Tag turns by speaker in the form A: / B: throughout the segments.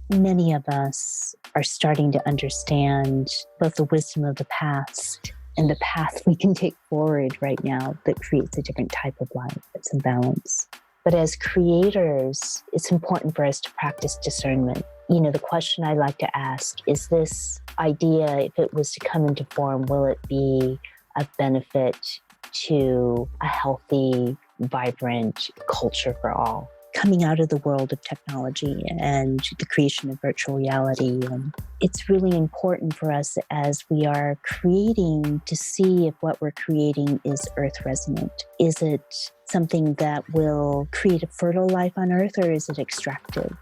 A: Many of us are starting to understand both the wisdom of the past and the path we can take forward right now that creates a different type of life that's in balance. But as creators, it's important for us to practice discernment. You know, the question I like to ask is this idea, if it was to come into form, will it be of benefit to a healthy, vibrant culture for all? Coming out of the world of technology and the creation of virtual reality. And it's really important for us as we are creating to see if what we're creating is earth resonant. Is it something that will create a fertile life on earth, or is it extractive?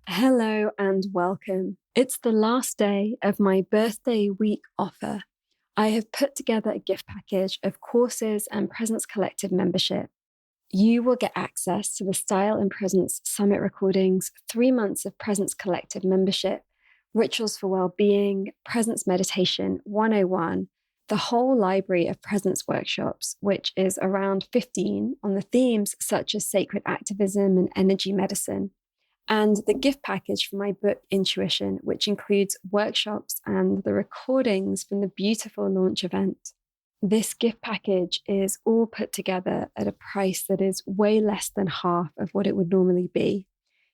B: Hello and welcome. It's the last day of my birthday week offer. I have put together a gift package of courses and Presence Collective membership. You will get access to the Style and Presence Summit recordings, 3 months of Presence Collective membership, Rituals for Wellbeing, Presence Meditation 101, the whole library of Presence workshops, which is around 15 on the themes such as sacred activism and energy medicine, and the gift package for my book Intuition, which includes workshops and the recordings from the beautiful launch event. This gift package is all put together at a price that is way less than half of what it would normally be.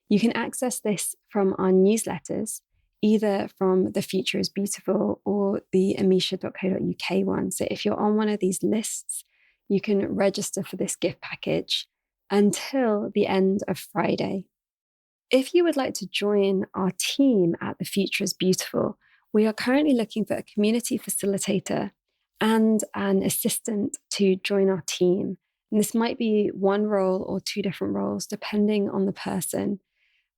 B: You can access this from our newsletters, either from The Future is Beautiful or the amisha.co.uk one. So if you're on one of these lists, you can register for this gift package until the end of Friday. If you would like to join our team at The Future is Beautiful, we are currently looking for a community facilitator and an assistant to join our team. And this might be one role or 2 different roles, depending on the person.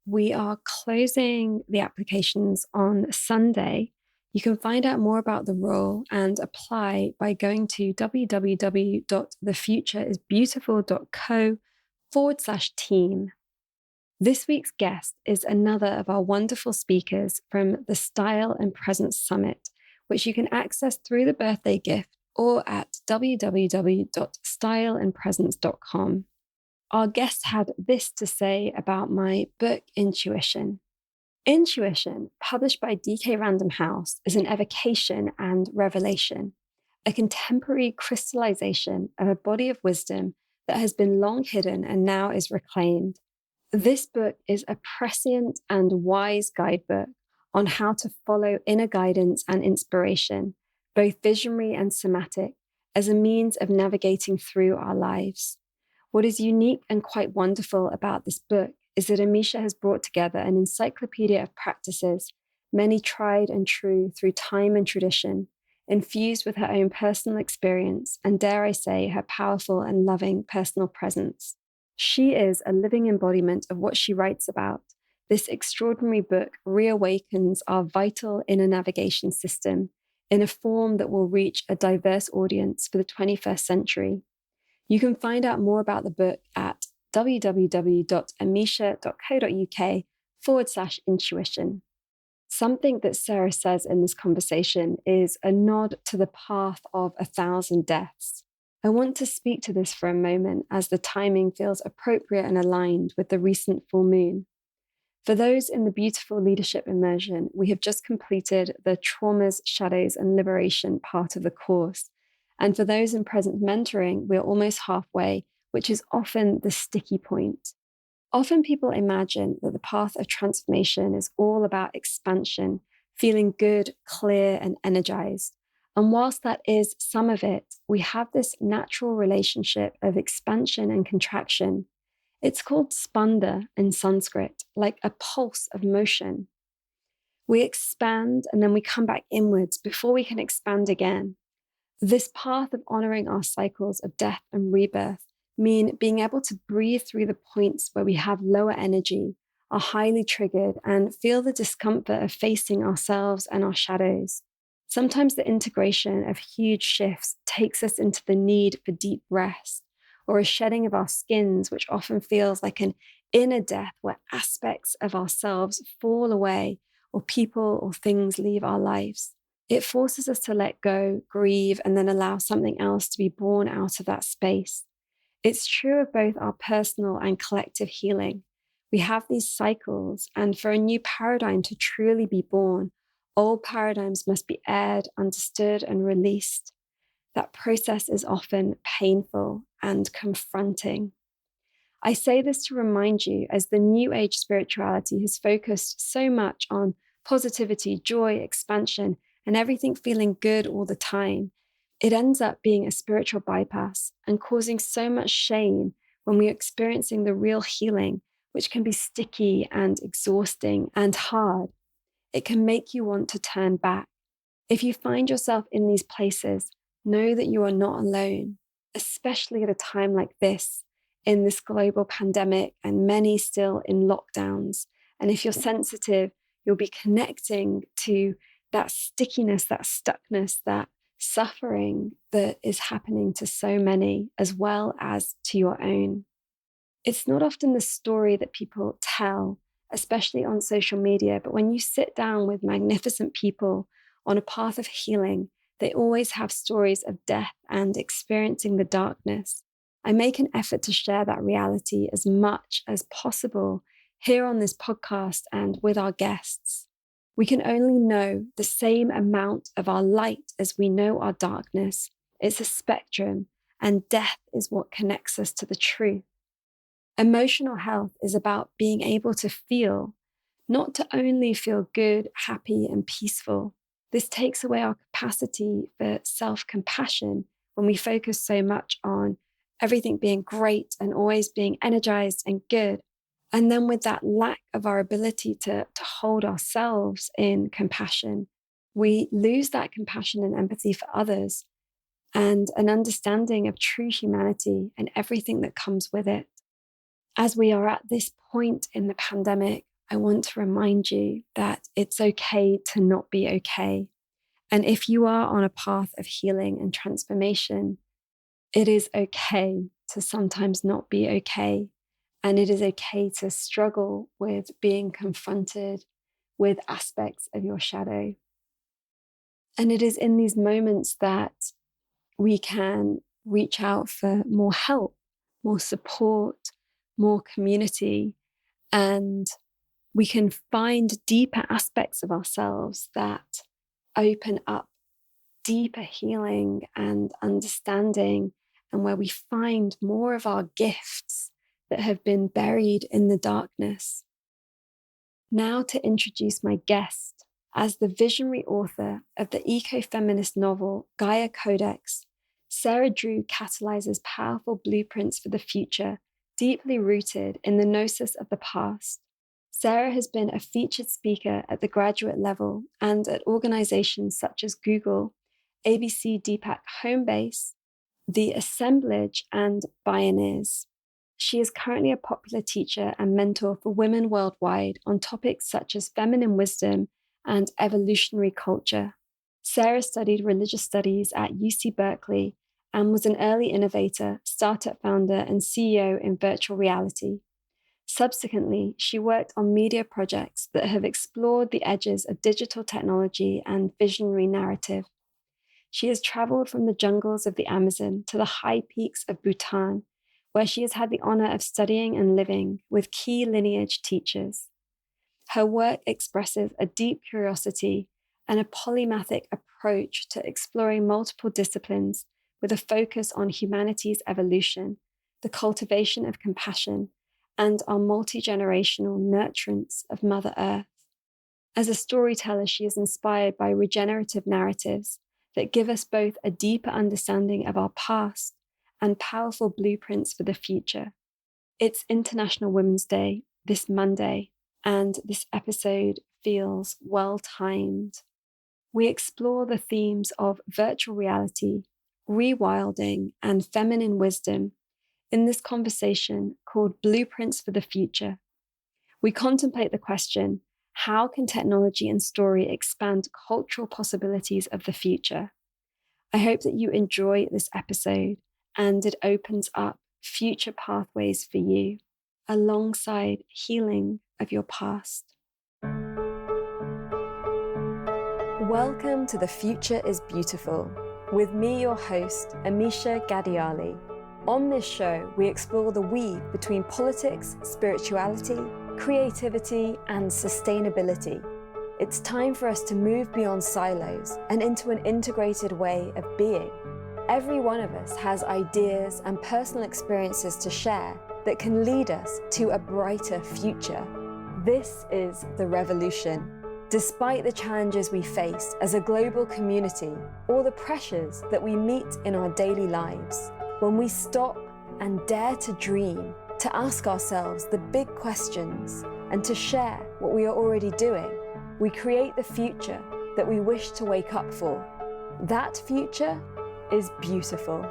B: We are closing the applications on Sunday. You can find out more about the role and apply by going to www.thefutureisbeautiful.co/team. This week's guest is another of our wonderful speakers from the Style and Presence Summit, which you can access through the birthday gift or at www.styleandpresence.com. Our guest had this to say about my book, Intuition. Intuition, published by DK Random House, is an evocation and revelation, a contemporary crystallization of a body of wisdom that has been long hidden and now is reclaimed. This book is a prescient and wise guidebook on how to follow inner guidance and inspiration, both visionary and somatic, as a means of navigating through our lives. What is unique and quite wonderful about this book is that Amisha has brought together an encyclopedia of practices, many tried and true through time and tradition, infused with her own personal experience and, dare I say, her powerful and loving personal presence. She is a living embodiment of what she writes about. This extraordinary book reawakens our vital inner navigation system in a form that will reach a diverse audience for the 21st century. You can find out more about the book at www.amisha.co.uk/intuition. Something that Sarah says in this conversation is a nod to the path of 1,000 deaths. I want to speak to this for a moment as the timing feels appropriate and aligned with the recent full moon. For those in the beautiful leadership immersion, we have just completed the Traumas, Shadows and Liberation part of the course. And for those in present mentoring, we're almost halfway, which is often the sticky point. Often people imagine that the path of transformation is all about expansion, feeling good, clear, and energized. And whilst that is some of it, we have this natural relationship of expansion and contraction. It's called spanda in Sanskrit, like a pulse of motion. We expand and then we come back inwards before we can expand again. This path of honoring our cycles of death and rebirth mean being able to breathe through the points where we have lower energy, are highly triggered, and feel the discomfort of facing ourselves and our shadows. Sometimes the integration of huge shifts takes us into the need for deep rest, or a shedding of our skins, which often feels like an inner death where aspects of ourselves fall away, or people or things leave our lives. It forces us to let go, grieve, and then allow something else to be born out of that space. It's true of both our personal and collective healing. We have these cycles, and for a new paradigm to truly be born, old paradigms must be aired, understood, and released. That process is often painful and confronting. I say this to remind you, as the New Age spirituality has focused so much on positivity, joy, expansion, and everything feeling good all the time, it ends up being a spiritual bypass and causing so much shame when we're experiencing the real healing, which can be sticky and exhausting and hard. It can make you want to turn back. If you find yourself in these places, know that you are not alone, especially at a time like this, in this global pandemic and many still in lockdowns. And if you're sensitive, you'll be connecting to that stickiness, that stuckness, that suffering that is happening to so many, as well as to your own. It's not often the story that people tell, especially on social media, but when you sit down with magnificent people on a path of healing, they always have stories of death and experiencing the darkness. I make an effort to share that reality as much as possible here on this podcast and with our guests. We can only know the same amount of our light as we know our darkness. It's a spectrum, and death is what connects us to the truth. Emotional health is about being able to feel, not to only feel good, happy, and peaceful. This takes away our capacity for self-compassion when we focus so much on everything being great and always being energized and good. And then with that lack of our ability to hold ourselves in compassion, we lose that compassion and empathy for others and an understanding of true humanity and everything that comes with it. As we are at this point in the pandemic, I want to remind you that it's okay to not be okay. And if you are on a path of healing and transformation, it is okay to sometimes not be okay. And it is okay to struggle with being confronted with aspects of your shadow. And it is in these moments that we can reach out for more help, more support, more community, and we can find deeper aspects of ourselves that open up deeper healing and understanding, and where we find more of our gifts that have been buried in the darkness. Now to introduce my guest. As the visionary author of the eco-feminist novel GAIA CODEX, Sarah Drew catalyses powerful blueprints for the future, deeply rooted in the gnosis of the past. Sarah has been a featured speaker at the graduate level and at organizations such as Google, ABC Deepak Homebase, the Assemblage and Bioneers. She is currently a popular teacher and mentor for women worldwide on topics such as feminine wisdom and evolutionary culture. Sarah studied religious studies at UC Berkeley and was an early innovator, startup founder, and CEO in virtual reality. Subsequently, she worked on media projects that have explored the edges of digital technology and visionary narrative. She has traveled from the jungles of the Amazon to the high peaks of Bhutan, where she has had the honor of studying and living with key lineage teachers. Her work expresses a deep curiosity and a polymathic approach to exploring multiple disciplines with a focus on humanity's evolution, the cultivation of compassion, and our multi-generational nurturance of Mother Earth. As a storyteller, she is inspired by regenerative narratives that give us both a deeper understanding of our past and powerful blueprints for the future. It's International Women's Day this Monday, and this episode feels well-timed. We explore the themes of virtual reality, rewilding, and feminine wisdom in this conversation called Blueprints for the Future. We contemplate the question, how can technology and story expand cultural possibilities of the future? I hope that you enjoy this episode and it opens up future pathways for you alongside healing of your past. Welcome to The Future is Beautiful, with me, your host, Amisha Gadiali. On this show, we explore the weave between politics, spirituality, creativity, and sustainability. It's time for us to move beyond silos and into an integrated way of being. Every one of us has ideas and personal experiences to share that can lead us to a brighter future. This is the revolution. Despite the challenges we face as a global community or the pressures that we meet in our daily lives, when we stop and dare to dream, to ask ourselves the big questions, and to share what we are already doing, we create the future that we wish to wake up for. That future is beautiful.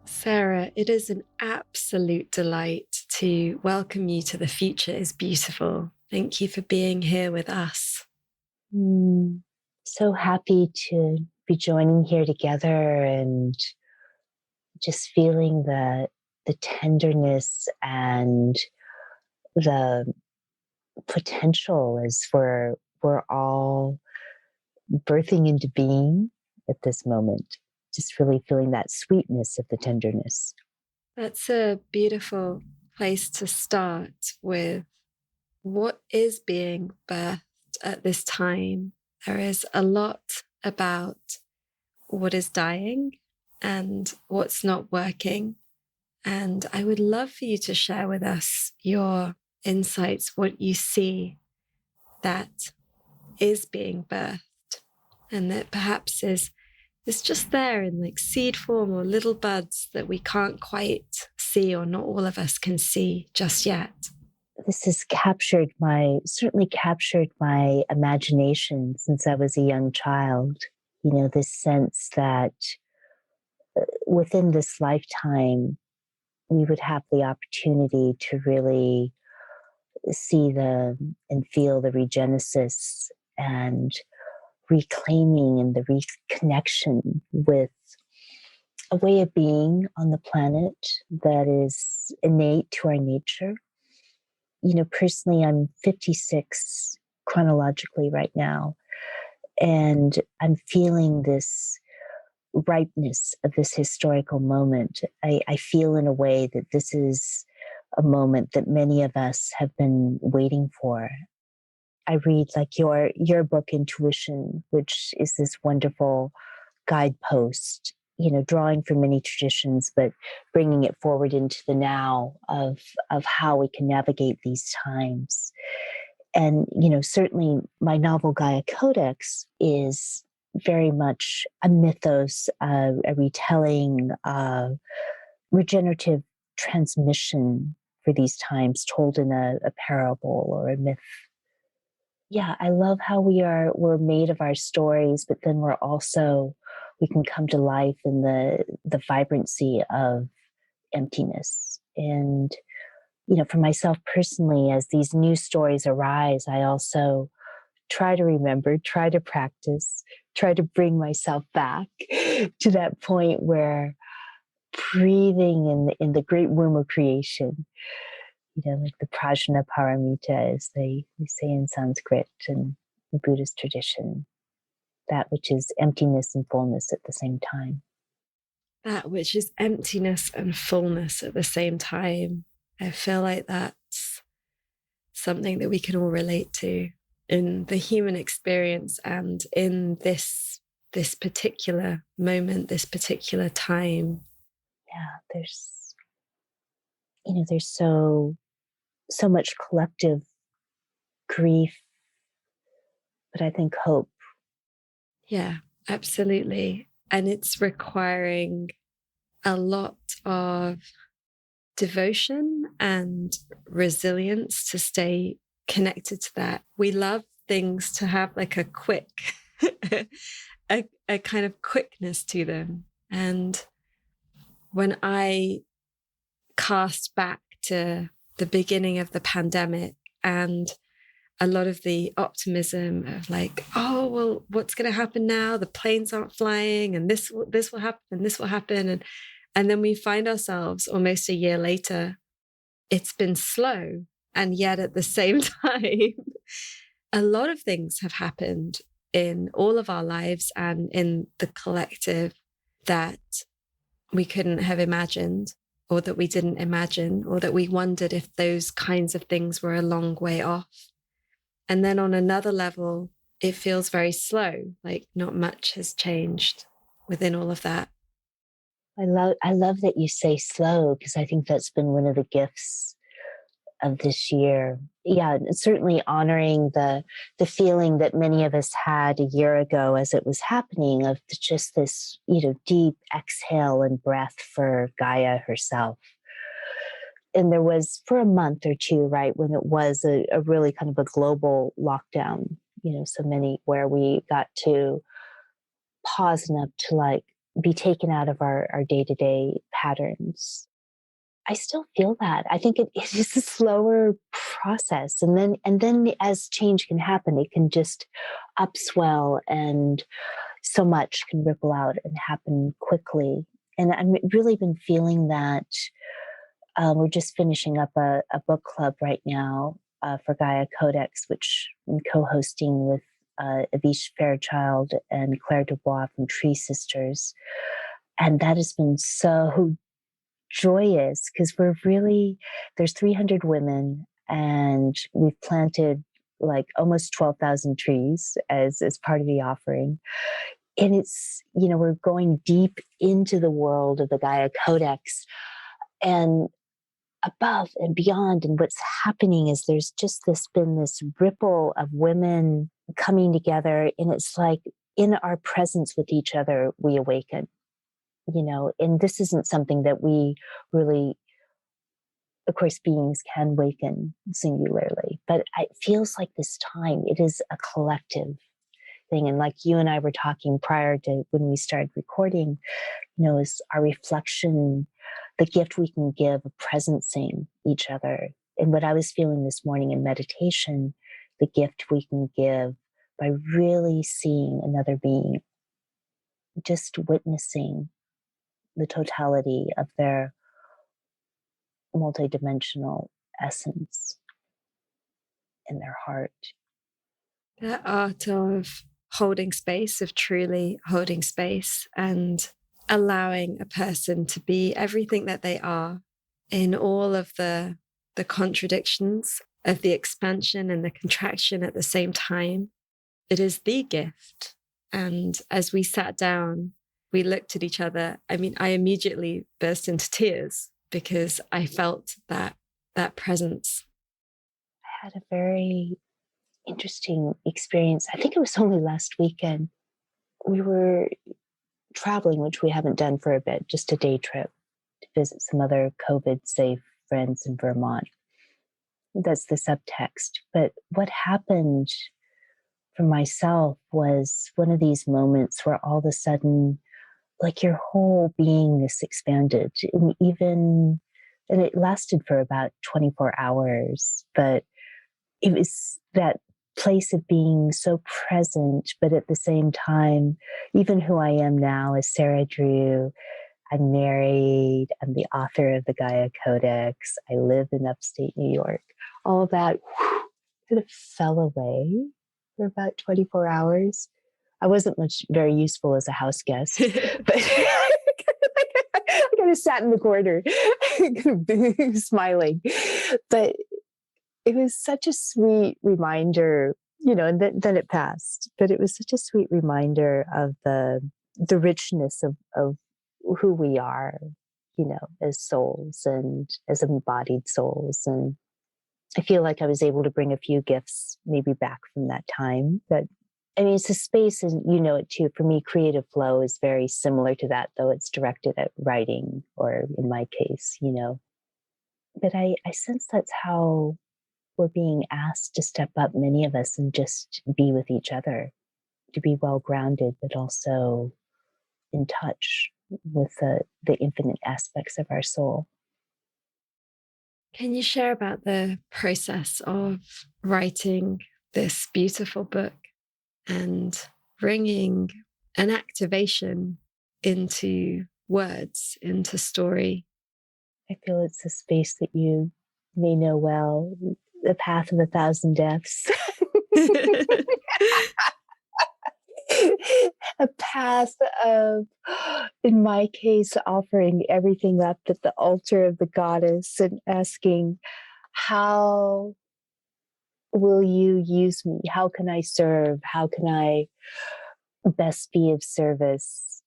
C: Sarah, it is an absolute delight to welcome you to The Future is Beautiful. Thank you for being here with us.
A: So happy to be joining here together and just feeling the tenderness and the potential as we're all birthing into being at this moment. Just really feeling that sweetness of the tenderness.
C: That's a beautiful place to start with. What is being birthed at this time? There is a lot about what is dying and what's not working. And I would love for you to share with us your insights, what you see that is being birthed and that perhaps is just there in like seed form or little buds that we can't quite see, or not all of us can see just yet.
A: This has certainly captured my imagination since I was a young child. You know, this sense that within this lifetime, we would have the opportunity to really see and feel the regenesis and reclaiming and the reconnection with a way of being on the planet that is innate to our nature. You know, personally, I'm 56 chronologically right now, and I'm feeling this ripeness of this historical moment. I feel in a way that this is a moment that many of us have been waiting for. I read like your book, Intuition, which is this wonderful guidepost, you know, drawing from many traditions, but bringing it forward into the now of how we can navigate these times. And, you know, certainly my novel GAIA CODEX is very much a mythos, a retelling, regenerative transmission for these times told in a parable or a myth. Yeah, I love how we're made of our stories, but then we can come to life in the vibrancy of emptiness. And, you know, for myself personally, as these new stories arise, I also try to remember, try to practice, try to bring myself back to that point where breathing in the great womb of creation, you know, like the prajna paramita, as they say in Sanskrit and the Buddhist tradition, that which is emptiness and fullness at the same time.
C: That which is emptiness and fullness at the same time. I feel like that's something that we can all relate to in the human experience and in this particular moment, this particular time.
A: Yeah, there's so much collective grief, but I think hope.
C: Yeah, absolutely. And it's requiring a lot of devotion and resilience to stay connected to that. We love things to have like a quick, a kind of quickness to them. And when I cast back to the beginning of the pandemic and a lot of the optimism of like, oh, well, what's going to happen now? The planes aren't flying and this will happen and this will happen. And then we find ourselves almost a year later, it's been slow. And yet at the same time, a lot of things have happened in all of our lives and in the collective that we couldn't have imagined or that we didn't imagine, or that we wondered if those kinds of things were a long way off. And then on another level, it feels very slow, like not much has changed within all of that.
A: I love that you say slow, because I think that's been one of the gifts of this year. Yeah, certainly honoring the feeling that many of us had a year ago as it was happening, of just this, deep exhale and breath for Gaia herself. And there was, for a month or two, right, when it was a really kind of a global lockdown, so many, where we got to pause enough to be taken out of our day-to-day patterns. I still feel that. I think it is a slower process. And then as change can happen, it can just upswell, and so much can ripple out and happen quickly. And I've really been feeling that. We're just finishing up a book club right now for GAIA CODEX, which I'm co-hosting with Amisha Fairchild and Claire Dubois from Tree Sisters. And that has been so joyous, because there's 300 women, and we've planted almost 12,000 trees as part of the offering. And it's, we're going deep into the world of the GAIA CODEX, and above and beyond. And what's happening is there's just been this ripple of women coming together, and it's like in our presence with each other, we awaken. And this isn't something that we really, of course, beings can awaken singularly, but it feels like this time, it is a collective thing. And like you and I were talking prior to when we started recording, is our reflection, the gift we can give of presencing each other. And what I was feeling this morning in meditation, the gift we can give by really seeing another being, just witnessing the totality of their multidimensional essence in their heart.
C: That art of holding space, of truly holding space and allowing a person to be everything that they are, in all of the contradictions of the expansion and the contraction at the same time. It is the gift. And as we sat down, we looked at each other. I mean, I immediately burst into tears because I felt that presence.
A: I had a very interesting experience. I think it was only last weekend. We were traveling, which we haven't done for a bit, just a day trip to visit some other COVID-safe friends in Vermont. That's the subtext. But what happened for myself was one of these moments where all of a sudden, your whole beingness expanded, and it lasted for about 24 hours, but it was that place of being so present, but at the same time, even who I am now as Sarah Drew, I'm married, I'm the author of the GAIA CODEX, I live in upstate New York, all of that kind of fell away for about 24 hours. I wasn't very useful as a house guest, but I kind of sat in the corner, smiling. But it was such a sweet reminder, and then it passed. But it was such a sweet reminder of the richness of who we are, as souls and as embodied souls. And I feel like I was able to bring a few gifts maybe back from that time. But I mean, it's a space, and it too. For me, creative flow is very similar to that, though it's directed at writing, or in my case, But I sense that's how we're being asked to step up, many of us, and just be with each other, to be well grounded, but also in touch with the infinite aspects of our soul.
C: Can you share about the process of writing this beautiful book and bringing an activation into words, into story?
A: I feel it's a space that you may know well, the path of 1,000 deaths. a path of, in my case, offering everything up at the altar of the goddess and asking, how will you use me? How can I serve? How can I best be of service?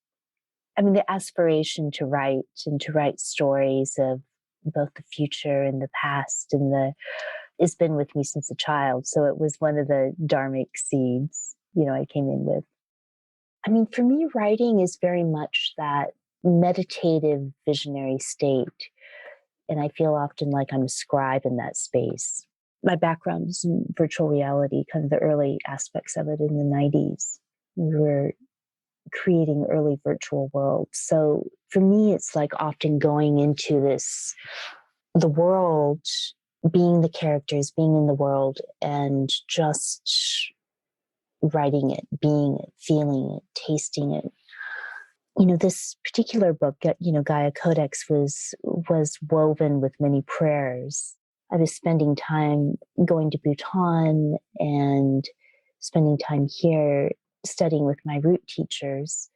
A: I mean, the aspiration to write and to write stories of both the future and the past and it's been with me since a child. So it was one of the dharmic seeds, I came in with. I mean, for me, writing is very much that meditative visionary state. And I feel often like I'm a scribe in that space. My background is in virtual reality, kind of the early aspects of it in the 90s. We were creating early virtual worlds. So for me, it's like often going into the world, being the characters, being in the world, and just writing it, being it, feeling it, tasting it. This particular book, GAIA CODEX, was woven with many prayers. I was spending time going to Bhutan and spending time here studying with my root teachers.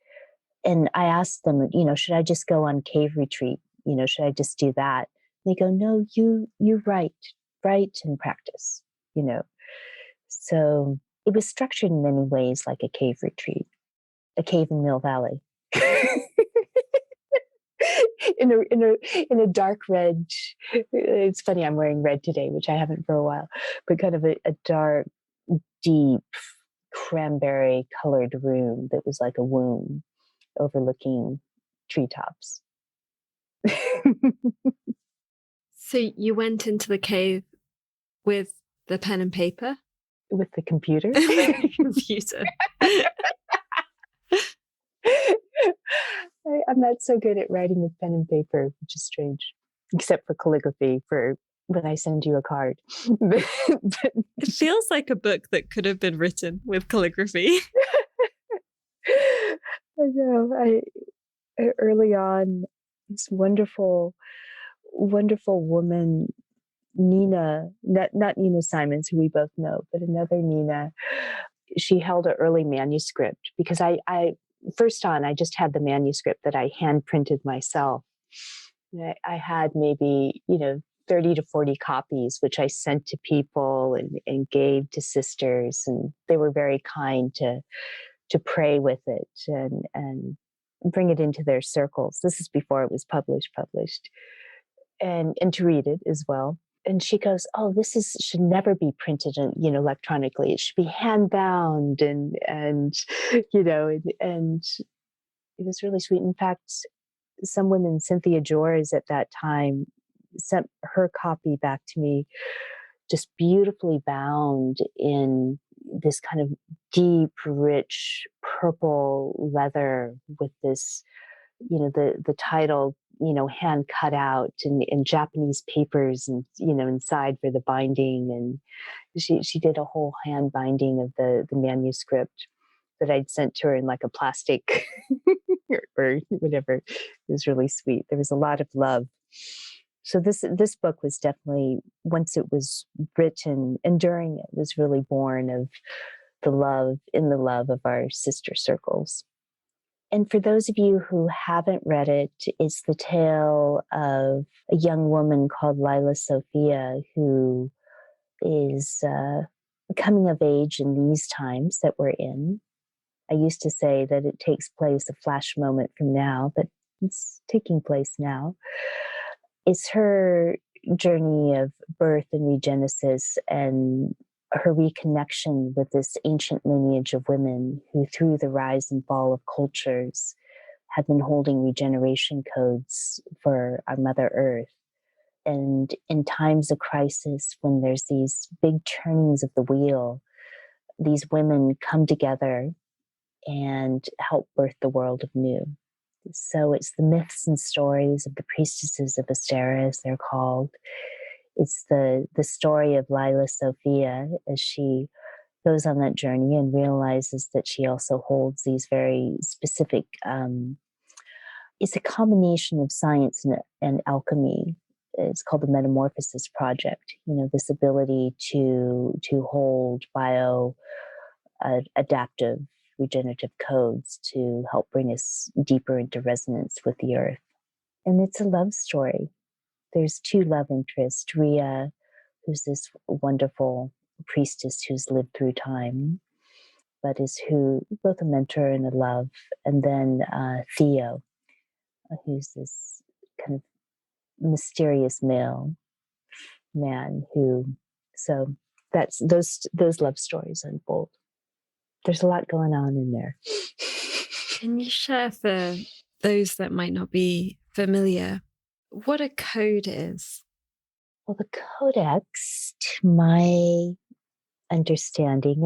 A: And I asked them, should I just go on cave retreat? Should I just do that? They go, no, you write and practice, So it was structured in many ways like a cave retreat, a cave in Mill Valley. in a dark red, it's funny, I'm wearing red today, which I haven't for a while, but kind of a dark, deep, cranberry colored room that was like a womb overlooking treetops.
C: So you went into the cave with the pen and paper?
A: With the computer?
C: Computer.
A: I'm not so good at writing with pen and paper, which is strange, except for calligraphy for when I send you a card.
C: It feels like a book that could have been written with calligraphy.
A: I know. Early on, this wonderful woman, Nina, not Nina Simons, who we both know, but another Nina. She held an early manuscript because I just had the manuscript that I hand printed myself. I had maybe, 30 to 40 copies, which I sent to people and gave to sisters. And they were very kind to pray with it and bring it into their circles. This is before it was published, and to read it as well. And she goes, "Oh, should never be printed, electronically. It should be hand bound." And it was really sweet. In fact, some women, Cynthia Jors at that time, sent her copy back to me, just beautifully bound in this kind of deep, rich purple leather with this, the title, hand cut out in Japanese papers and, inside for the binding. And she did a whole hand binding of the manuscript that I'd sent to her in like a plastic or whatever. It was really sweet. There was a lot of love. So this book was definitely, once it was written and during it, was really born of the love of our sister circles. And for those of you who haven't read it, it's the tale of a young woman called Lila Sophia who is coming of age in these times that we're in. I used to say that it takes place a flash moment from now, but it's taking place now. It's her journey of birth and regenesis and her reconnection with this ancient lineage of women who, through the rise and fall of cultures, have been holding regeneration codes for our Mother Earth. And in times of crisis, when there's these big turnings of the wheel, these women come together and help birth the world anew. So it's the myths and stories of the priestesses of Astera, as they're called. It's the story of Lila Sophia as she goes on that journey and realizes that she also holds these very specific, it's a combination of science and alchemy. It's called the Metamorphosis Project. This ability to hold adaptive regenerative codes to help bring us deeper into resonance with the earth. And it's a love story. There's two love interests, Rhea, who's this wonderful priestess who's lived through time, but is both a mentor and a love. And then Theo, who's this kind of mysterious man so that's those love stories unfold. There's a lot going on in there.
C: Can you share for those that might not be familiar what a code is?
A: Well, the codex, to my understanding,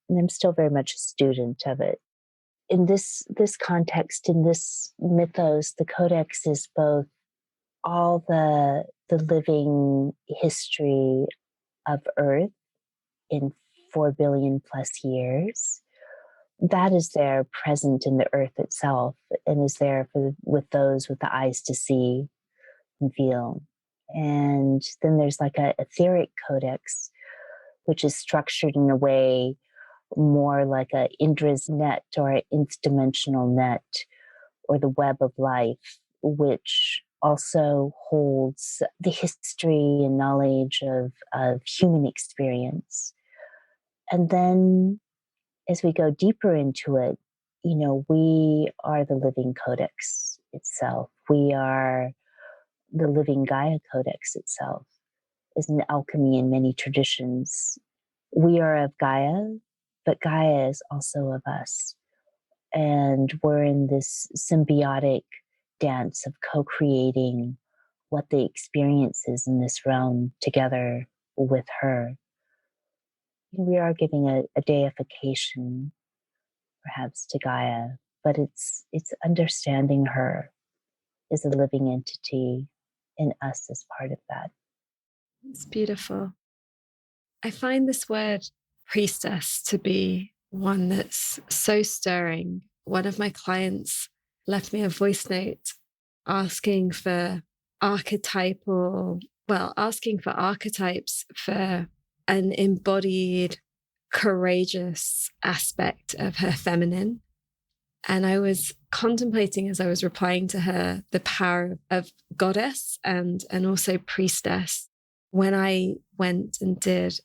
A: and I'm still very much a student of it, in this context, in this mythos, the codex is both all the living history of Earth in 4 billion plus years. That is there present in the Earth itself and is there with those with the eyes to see and feel. And then there's like a etheric codex, which is structured in a way more like a Indra's net or an nth dimensional net or the web of life, which also holds the history and knowledge of human experience. And then as we go deeper into it, we are the living codex itself. We are the living Gaia codex itself. Is an alchemy in many traditions. We are of Gaia, but Gaia is also of us. And we're in this symbiotic dance of co-creating what the experience is in this realm together with her. We are giving a deification, perhaps, to Gaia, but it's understanding her as a living entity and us as part of that.
C: It's beautiful. I find this word priestess to be one that's so stirring. One of my clients left me a voice note asking for archetypes for an embodied, courageous aspect of her feminine. And I was contemplating as I was replying to her the power of goddess and also priestess. When I went and did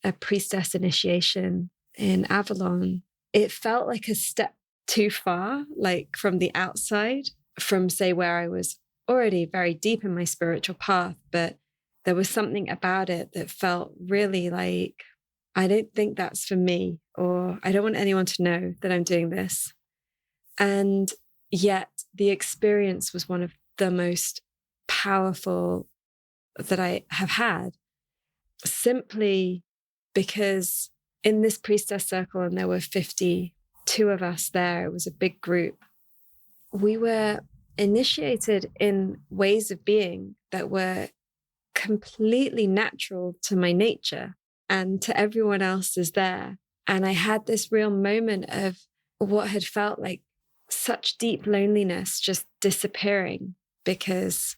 C: a priestess initiation in Avalon, it felt like a step too far, like from the outside, from say where I was already very deep in my spiritual path, but there was something about it that felt really like, I don't think that's for me, or I don't want anyone to know that I'm doing this. And yet the experience was one of the most powerful that I have had, simply because in this priestess circle, and there were 52 of us there, it was a big group, we were initiated in ways of being that were completely natural to my nature and to everyone else is there. And I had this real moment of what had felt like such deep loneliness just disappearing, because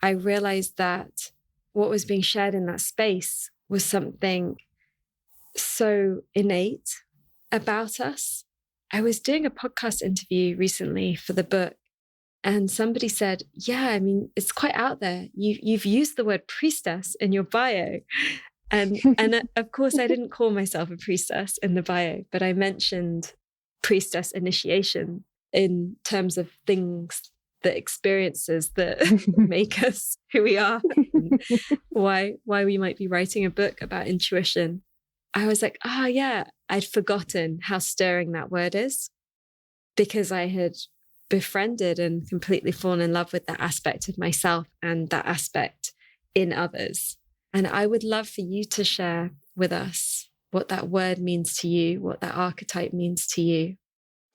C: I realized that what was being shared in that space was something so innate about us. I was doing a podcast interview recently for the book, and somebody said, yeah, I mean, it's quite out there. You've used the word priestess in your bio. And of course, I didn't call myself a priestess in the bio, but I mentioned priestess initiation in terms of things, the experiences that make us who we are, and why we might be writing a book about intuition. I was like, yeah, I'd forgotten how stirring that word is, because I had befriended and completely fallen in love with that aspect of myself and that aspect in others. And I would love for you to share with us what that word means to you, what that archetype means to you.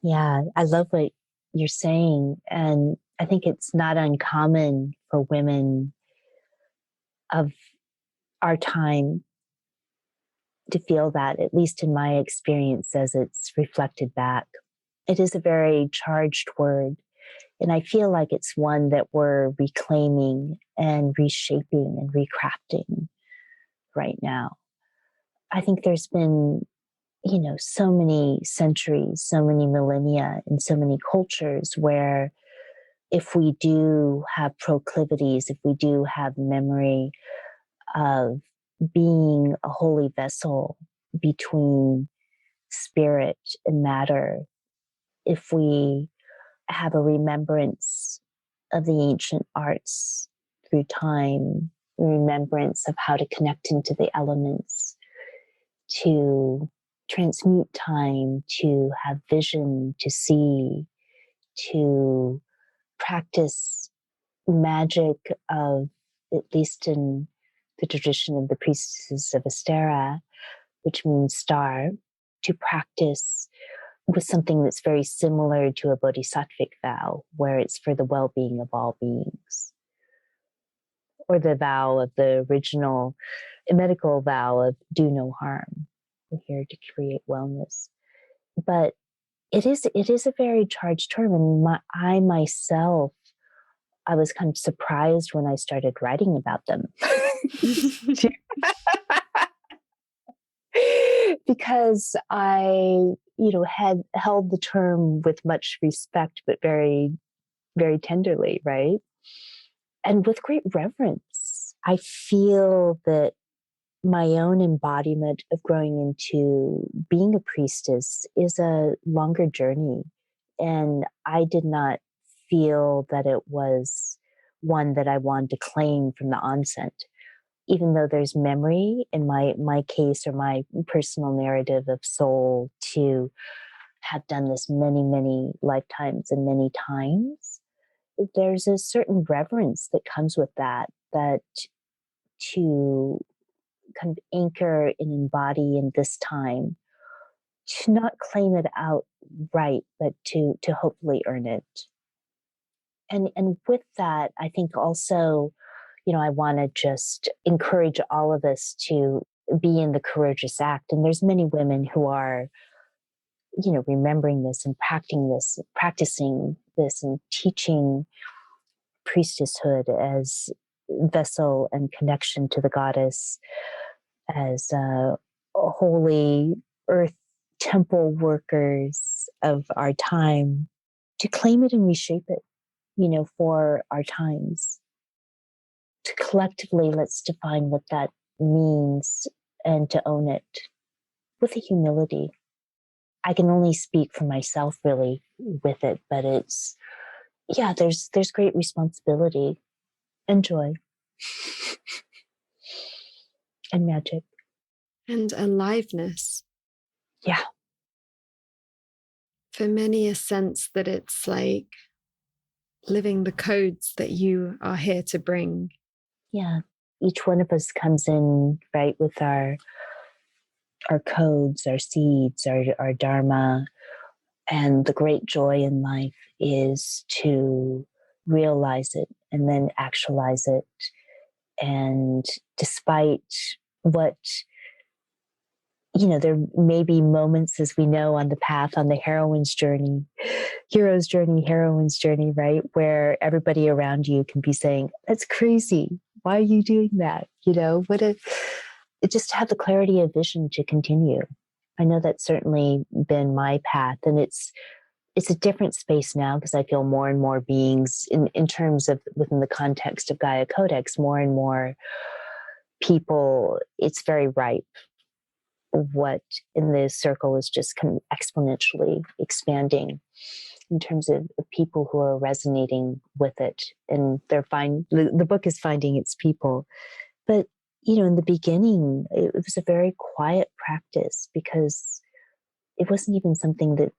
A: Yeah, I love what you're saying. And I think it's not uncommon for women of our time to feel that, at least in my experience as it's reflected back. It is a very charged word. And I feel like it's one that we're reclaiming and reshaping and recrafting right now. I think there's been so many centuries, so many millennia, and so many cultures where if we do have proclivities, if we do have memory of being a holy vessel between spirit and matter, if we have a remembrance of the ancient arts through time, remembrance of how to connect into the elements, to transmute time, to have vision, to see, to practice magic of, at least in the tradition of the priestesses of Astera, which means star, to practice with something that's very similar to a bodhisattvic vow, where it's for the well-being of all beings. Or the vow of the original medical vow of do no harm. We're here to create wellness. But it is a very charged term. And I myself, I was kind of surprised when I started writing about them. Because I, had held the term with much respect, but very, very tenderly, right? And with great reverence. I feel that my own embodiment of growing into being a priestess is a longer journey. And I did not feel that it was one that I wanted to claim from the onset. Even though there's memory in my case, or my personal narrative of soul, to have done this many, many lifetimes and many times, there's a certain reverence that comes with that to kind of anchor and embody in this time, to not claim it outright, but to hopefully earn it. And with that, I think also, I want to just encourage all of us to be in the courageous act. And there's many women who are, remembering this and practicing this and teaching priestesshood as vessel and connection to the goddess, as holy earth temple workers of our time, to claim it and reshape it, for our times. To collectively, let's define what that means and to own it with a humility. I can only speak for myself really with it, but there's great responsibility and joy and magic.
C: And aliveness.
A: Yeah.
C: For many, a sense that it's like living the codes that you are here to bring.
A: Yeah. Each one of us comes in, right, with our codes, our seeds, our dharma. And the great joy in life is to realize it and then actualize it. And despite what, there may be moments, as we know, on the path, on the hero's journey, heroine's journey, right? Where everybody around you can be saying, that's crazy. Why are you doing that? Just to have the clarity of vision to continue. I know that's certainly been my path, and it's a different space now, because I feel more and more beings in terms of within the context of GAIA CODEX, more and more people, it's very ripe. What in this circle is just kind of exponentially expanding in terms of people who are resonating with it, and the book is finding its people. But in the beginning, it was a very quiet practice, because it wasn't even something that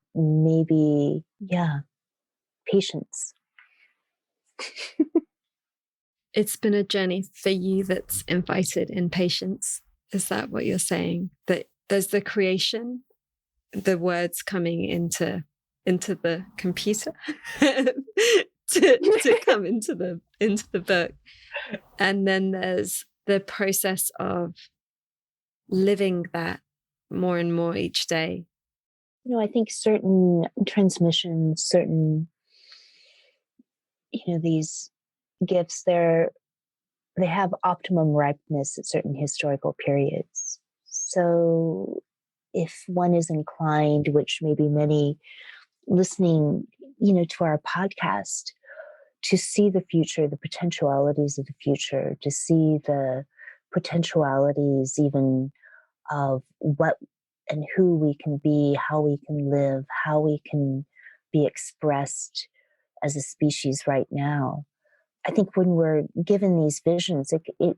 A: patience.
C: It's been a journey for you that's invited in patience. Is that what you're saying? That there's the creation, the words coming into the computer to come into the book, and then there's the process of living that more and more each day.
A: I think certain transmissions, certain these gifts, they have optimum ripeness at certain historical periods. So if one is inclined, which maybe many listening, to our podcast, to see the future, the potentialities of the future, to see the potentialities even of what and who we can be, how we can live, how we can be expressed as a species right now. I think when we're given these visions,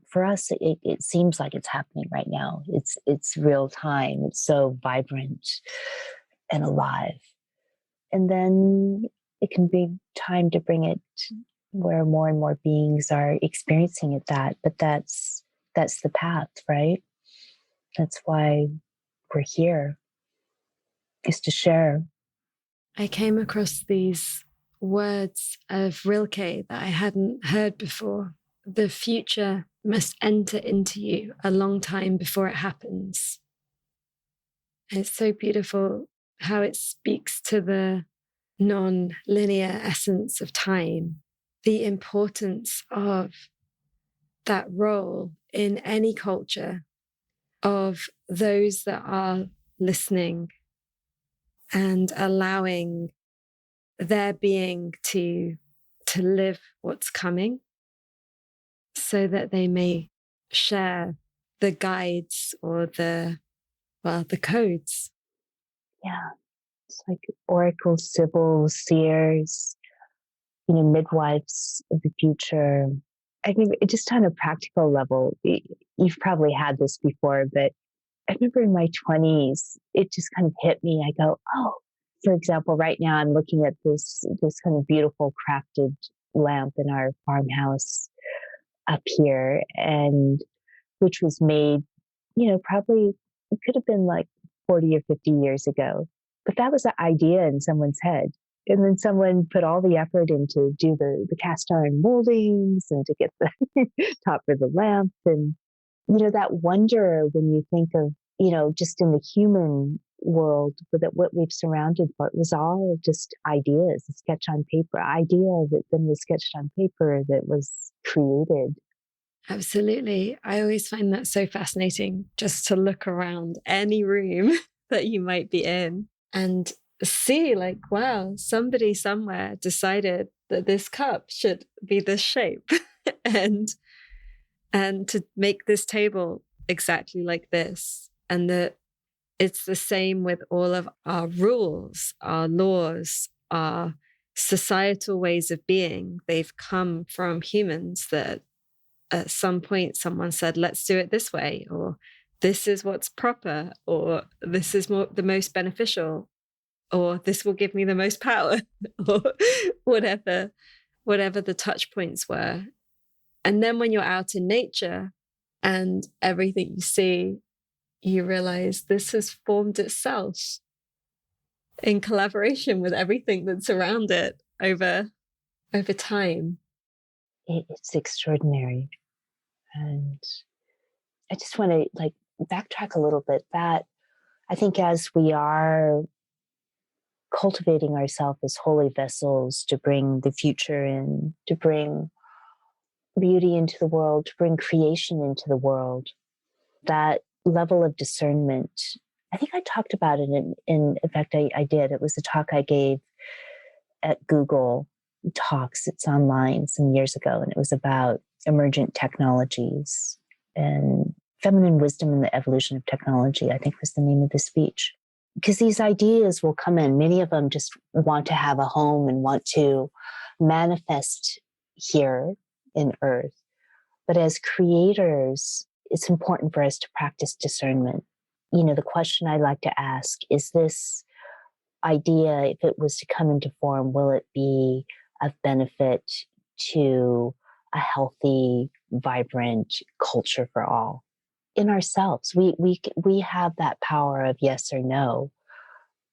A: for us, it seems like it's happening right now. It's real time. It's so vibrant and alive. And then it can be time to bring it where more and more beings are experiencing it. But that's the path, right? That's why we're here, is to share.
C: I came across these words of Rilke that I hadn't heard before. The future must enter into you a long time before it happens. It's so beautiful how it speaks to the non-linear essence of time, the importance of that role in any culture of those that are listening and allowing their being to live what's coming so that they may share the guides or the codes.
A: Yeah. It's like oracles, sibyls, seers, midwives of the future. I think just on a practical level, you've probably had this before, but I remember in my 20s, it just kind of hit me. I go, oh, for example, right now I'm looking at this kind of beautiful crafted lamp in our farmhouse up here, and which was made, probably it could have been like 40 or 50 years ago. But that was an idea in someone's head. And then someone put all the effort into do the cast iron moldings and to get the top of the lamp. And, that wonder when you think of, just in the human world, that what we've surrounded for, it was all just ideas, a sketch on paper, idea that then was sketched on paper that was created.
C: Absolutely. I always find that so fascinating, just to look around any room that you might be in and see like, wow, somebody somewhere decided that this cup should be this shape and to make this table exactly like this. And that it's the same with all of our rules, our laws, our societal ways of being. They've come from humans that at some point someone said, let's do it this way, or this is what's proper, or this is the most beneficial, or this will give me the most power, or whatever the touch points were. And then when you're out in nature and everything you see, you realize this has formed itself in collaboration with everything that's around it over time.
A: It's extraordinary. And I just want to backtrack a little bit. That I think as we are cultivating ourselves as holy vessels to bring the future in, to bring beauty into the world, to bring creation into the world, that level of discernment, I think I talked about it in fact, I did. It was a talk I gave at Google Talks. It's online some years ago, and it was about emergent technologies and feminine wisdom in the evolution of technology, I think was the name of the speech. Because these ideas will come in. Many of them just want to have a home and want to manifest here in Earth. But as creators, it's important for us to practice discernment. The question I like to ask is, this idea, if it was to come into form, will it be of benefit to a healthy, vibrant culture for all? In ourselves, we have that power of yes or no.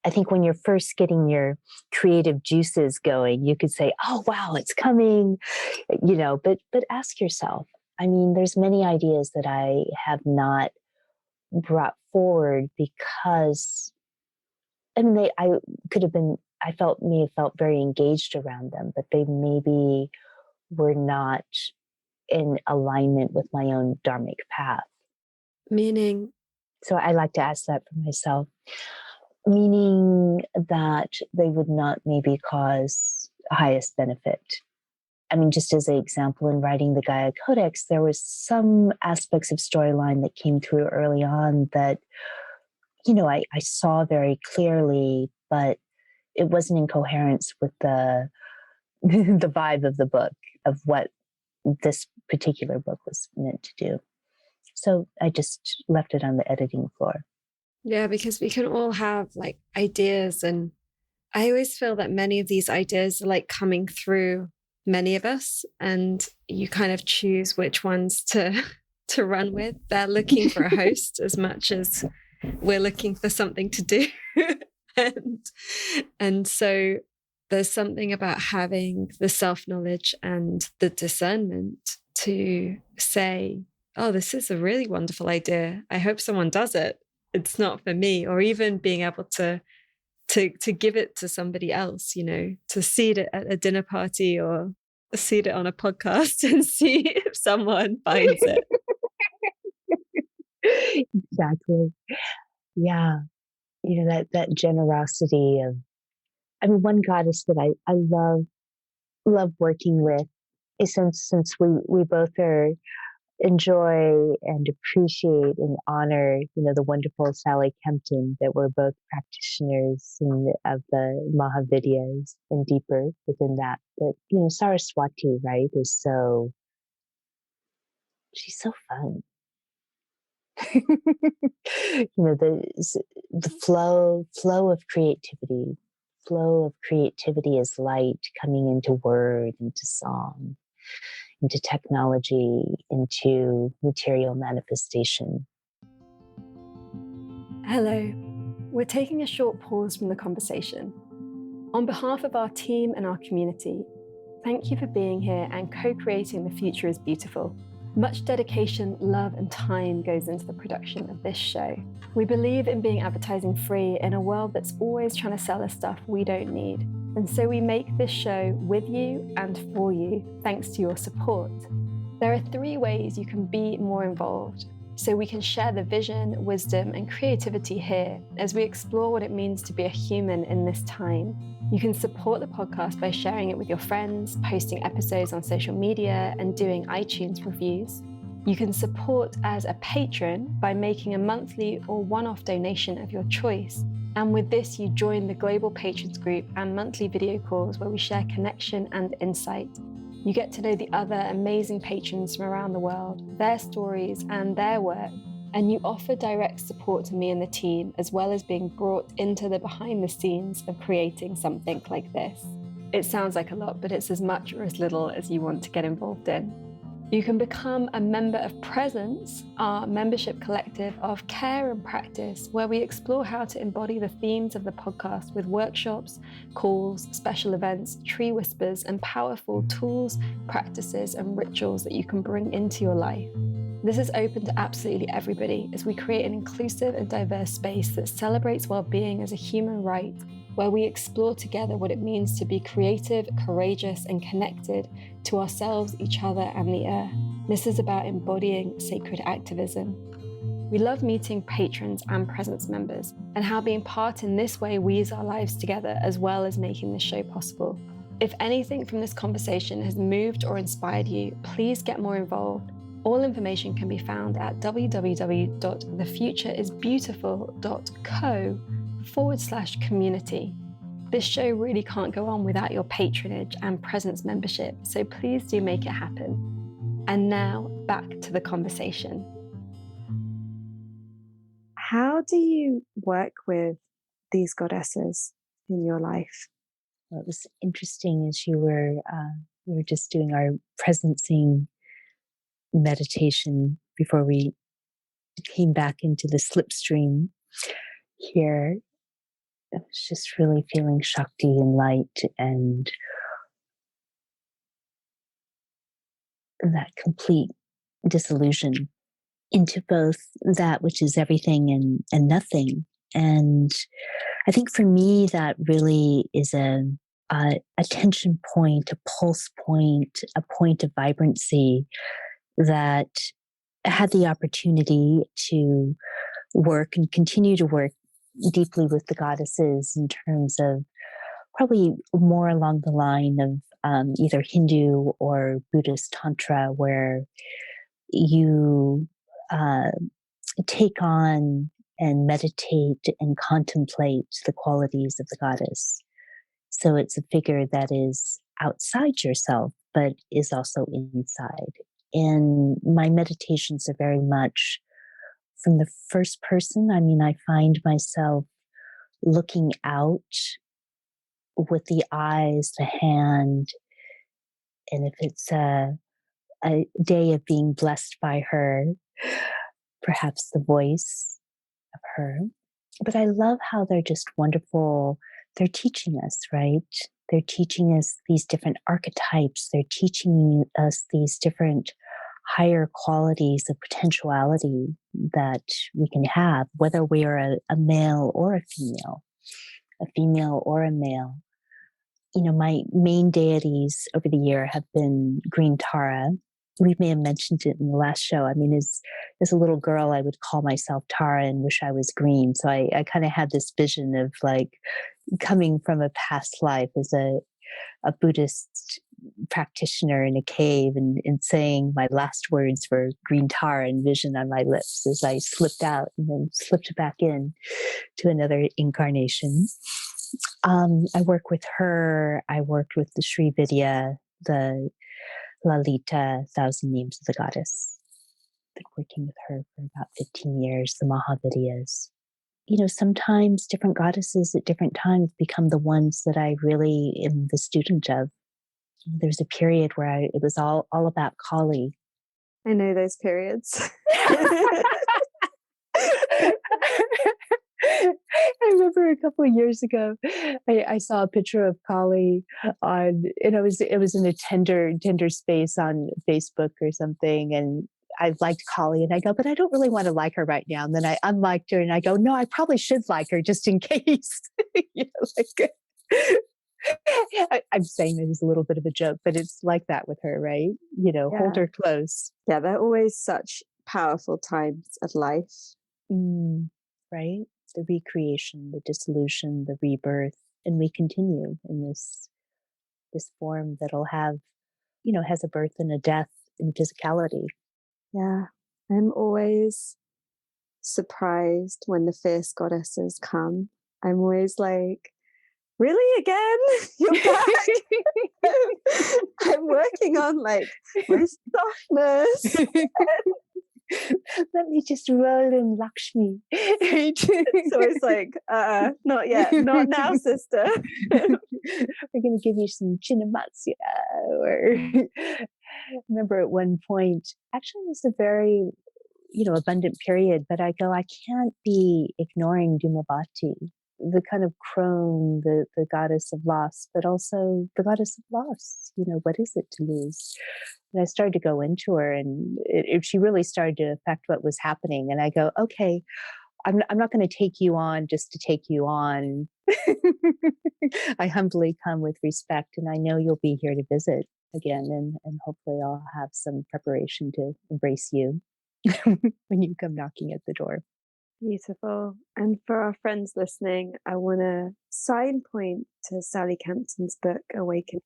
A: I think when you're first getting your creative juices going, you could say, oh, wow, it's coming, but ask yourself. I mean, there's many ideas that I have not brought forward because, I mean, may have felt very engaged around them, but they maybe were not in alignment with my own dharmic path.
C: Meaning?
A: So I like to ask that for myself, meaning that they would not maybe cause highest benefit. I mean, just as an example, in writing the GAIA CODEX, there was some aspects of storyline that came through early on that, I saw very clearly, but it wasn't in coherence with the the vibe of the book, of what this particular book was meant to do. So I just left it on the editing floor.
C: Yeah, because we can all have like ideas, and I always feel that many of these ideas are like coming through many of us, and you kind of choose which ones to run with. They're looking for a host as much as we're looking for something to do. and so there's something about having the self-knowledge and the discernment to say, oh, this is a really wonderful idea. I hope someone does it. It's not for me. Or even being able to give it to somebody else, to seed it at a dinner party or seed it on a podcast and see if someone finds it.
A: Exactly. Yeah. That generosity of, one goddess that I love working with is, since we both enjoy and appreciate and honor, the wonderful Sally Campton, that we're both practitioners of the Mahavidyas and deeper within that. But, Saraswati, right, she's so fun. The flow of creativity. Flow of creativity is light coming into word, into song, into technology, into material manifestation.
B: Hello. We're taking a short pause from the conversation. On behalf of our team and our community, thank you for being here and co-creating The Future is Beautiful. Much dedication, love, and time goes into the production of this show. We believe in being advertising free in a world that's always trying to sell us stuff we don't need. And so we make this show with you and for you, thanks to your support. There are 3 ways you can be more involved, so we can share the vision, wisdom, and creativity here as we explore what it means to be a human in this time. You can support the podcast by sharing it with your friends, posting episodes on social media, and doing iTunes reviews. You can support as a patron by making a monthly or one-off donation of your choice. And with this, you join the Global Patrons group and monthly video calls where we share connection and insight. You get to know the other amazing patrons from around the world, their stories and their work, and you offer direct support to me and the team, as well as being brought into the behind the scenes of creating something like this. It sounds like a lot, but it's as much or as little as you want to get involved in. You can become a member of Presence, our membership collective of care and practice, where we explore how to embody the themes of the podcast with workshops, calls, special events, tree whispers, and powerful tools, practices, and rituals that you can bring into your life. This is open to absolutely everybody as we create an inclusive and diverse space that celebrates well-being as a human right, where we explore together what it means to be creative, courageous, and connected to ourselves, each other, and the earth. This is about embodying sacred activism. We love meeting patrons and Presence members, and how being part in this way weaves our lives together, as well as making this show possible. If anything from this conversation has moved or inspired you, please get more involved. All information can be found at www.thefutureisbeautiful.co/community. This show really can't go on without your patronage and Presence membership, so please do make it happen. And now, back to the conversation. How do you work with these goddesses in your life?
A: Well, it was interesting as we were just doing our presencing meditation before we came back into the slipstream here. I was just really feeling Shakti and light and that complete disillusion into both that which is everything and nothing. And I think for me, that really is a tension point, a pulse point, a point of vibrancy that had the opportunity to work and continue to work deeply with the goddesses in terms of probably more along the line of either Hindu or Buddhist Tantra, where you take on and meditate and contemplate the qualities of the goddess. So it's a figure that is outside yourself, but is also inside. And my meditations are very much from the first person. I mean, I find myself looking out with the eyes, the hand, and if it's a day of being blessed by her, perhaps the voice of her. But I love how they're just wonderful. They're teaching us, right? They're teaching us these different archetypes. They're teaching us these different higher qualities of potentiality that we can have, whether we are a male or a female or a male. You know, my main deities over the year have been green Tara. We may have mentioned it in the last show. I mean, as a little girl, I would call myself Tara and wish I was green. So I kind of had this vision of like coming from a past life as a Buddhist practitioner in a cave and saying my last words were green Tara and vision on my lips as I slipped out and then slipped back in to another incarnation. I work with her. I worked with the Sri Vidya, the Lalita, Thousand Names of the Goddess. Been working with her for about 15 years, the Mahavidyas. You know, sometimes different goddesses at different times become the ones that I really am the student of. There's a period where it was all about Kali.
B: I know those periods.
A: I remember a couple of years ago, I saw a picture of Kali on, and it was in a tender space on Facebook or something, and I liked Kali, and I go, but I don't really want to like her right now. And then I unliked her, and I go, no, I probably should like her just in case. You know, like, I'm saying it as a little bit of a joke, but it's like that with her, right? You know,
B: Yeah.
A: hold her close.
B: Yeah, they're always such powerful times of life.
A: Right? The recreation, the dissolution, the rebirth, and we continue in this form that'll have, you know, has a birth and a death in physicality.
B: Yeah, I'm always surprised when the fierce goddesses come. I'm always like, really again? You're back? I'm working on like my softness.
A: Let me just roll in Lakshmi.
B: It's always like, not yet, not now, sister.
A: We're going to give you some Chinamatsya. Or remember at one point, actually it was a very, you know, abundant period, but I go, I can't be ignoring Dhumavati, the kind of crone, the goddess of loss, but also the goddess of loss. You know, what is it to lose? And I started to go into her, and she really started to affect what was happening. And I go, okay, I'm not going to take you on just to take you on. I humbly come with respect, and I know you'll be here to visit again, and hopefully I'll have some preparation to embrace you when you come knocking at the door.
B: Beautiful. And for our friends listening, I want to sign point to Sally Campton's book, Awakening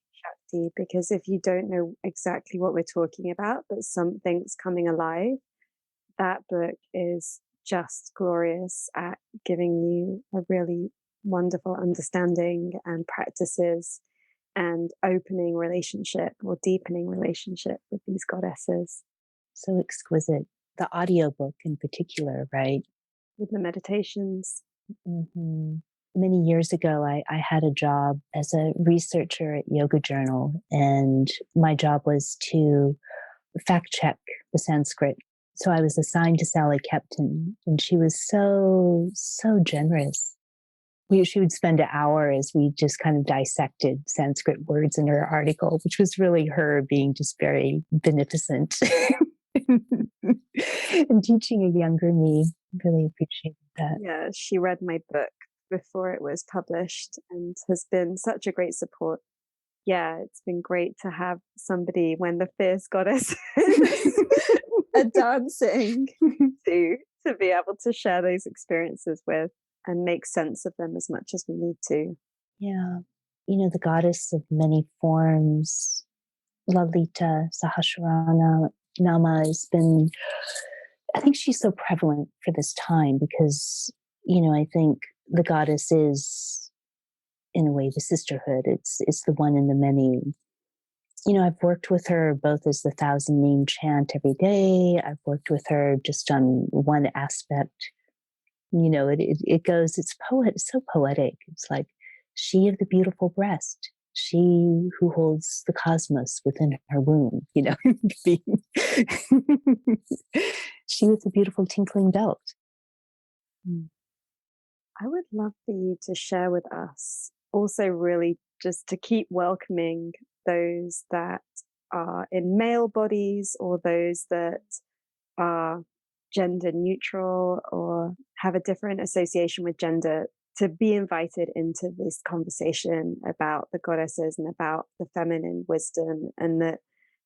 B: Shakti, because if you don't know exactly what we're talking about, but something's coming alive, that book is just glorious at giving you a really wonderful understanding and practices and opening relationship or deepening relationship with these goddesses.
A: So exquisite. The audiobook in particular, right?
B: With the meditations.
A: Mm-hmm. Many years ago, I had a job as a researcher at Yoga Journal, and my job was to fact check the Sanskrit. So I was assigned to Sally Campton, and she was so generous. She would spend an hour as we just kind of dissected Sanskrit words in her article, which was really her being just very beneficent and teaching a younger me. Really appreciated that.
B: Yeah, she read my book before it was published and has been such a great support. Yeah, it's been great to have somebody when the fierce goddess are dancing to to be able to share those experiences with and make sense of them as much as we need to.
A: Yeah. The goddess of many forms, Lalita Sahasrara Nama, I think she's so prevalent for this time because, I think the goddess is, in a way, the sisterhood. It's the one in the many. I've worked with her both as the 1,000-name chant every day. I've worked with her just on one aspect. It goes, it's so poetic. It's like, she of the beautiful breast, she who holds the cosmos within her womb, she with the beautiful tinkling belt.
B: I would love for you to share with us also really just to keep welcoming those that are in male bodies or those that are gender neutral or have a different association with gender, to be invited into this conversation about the goddesses and about the feminine wisdom, and that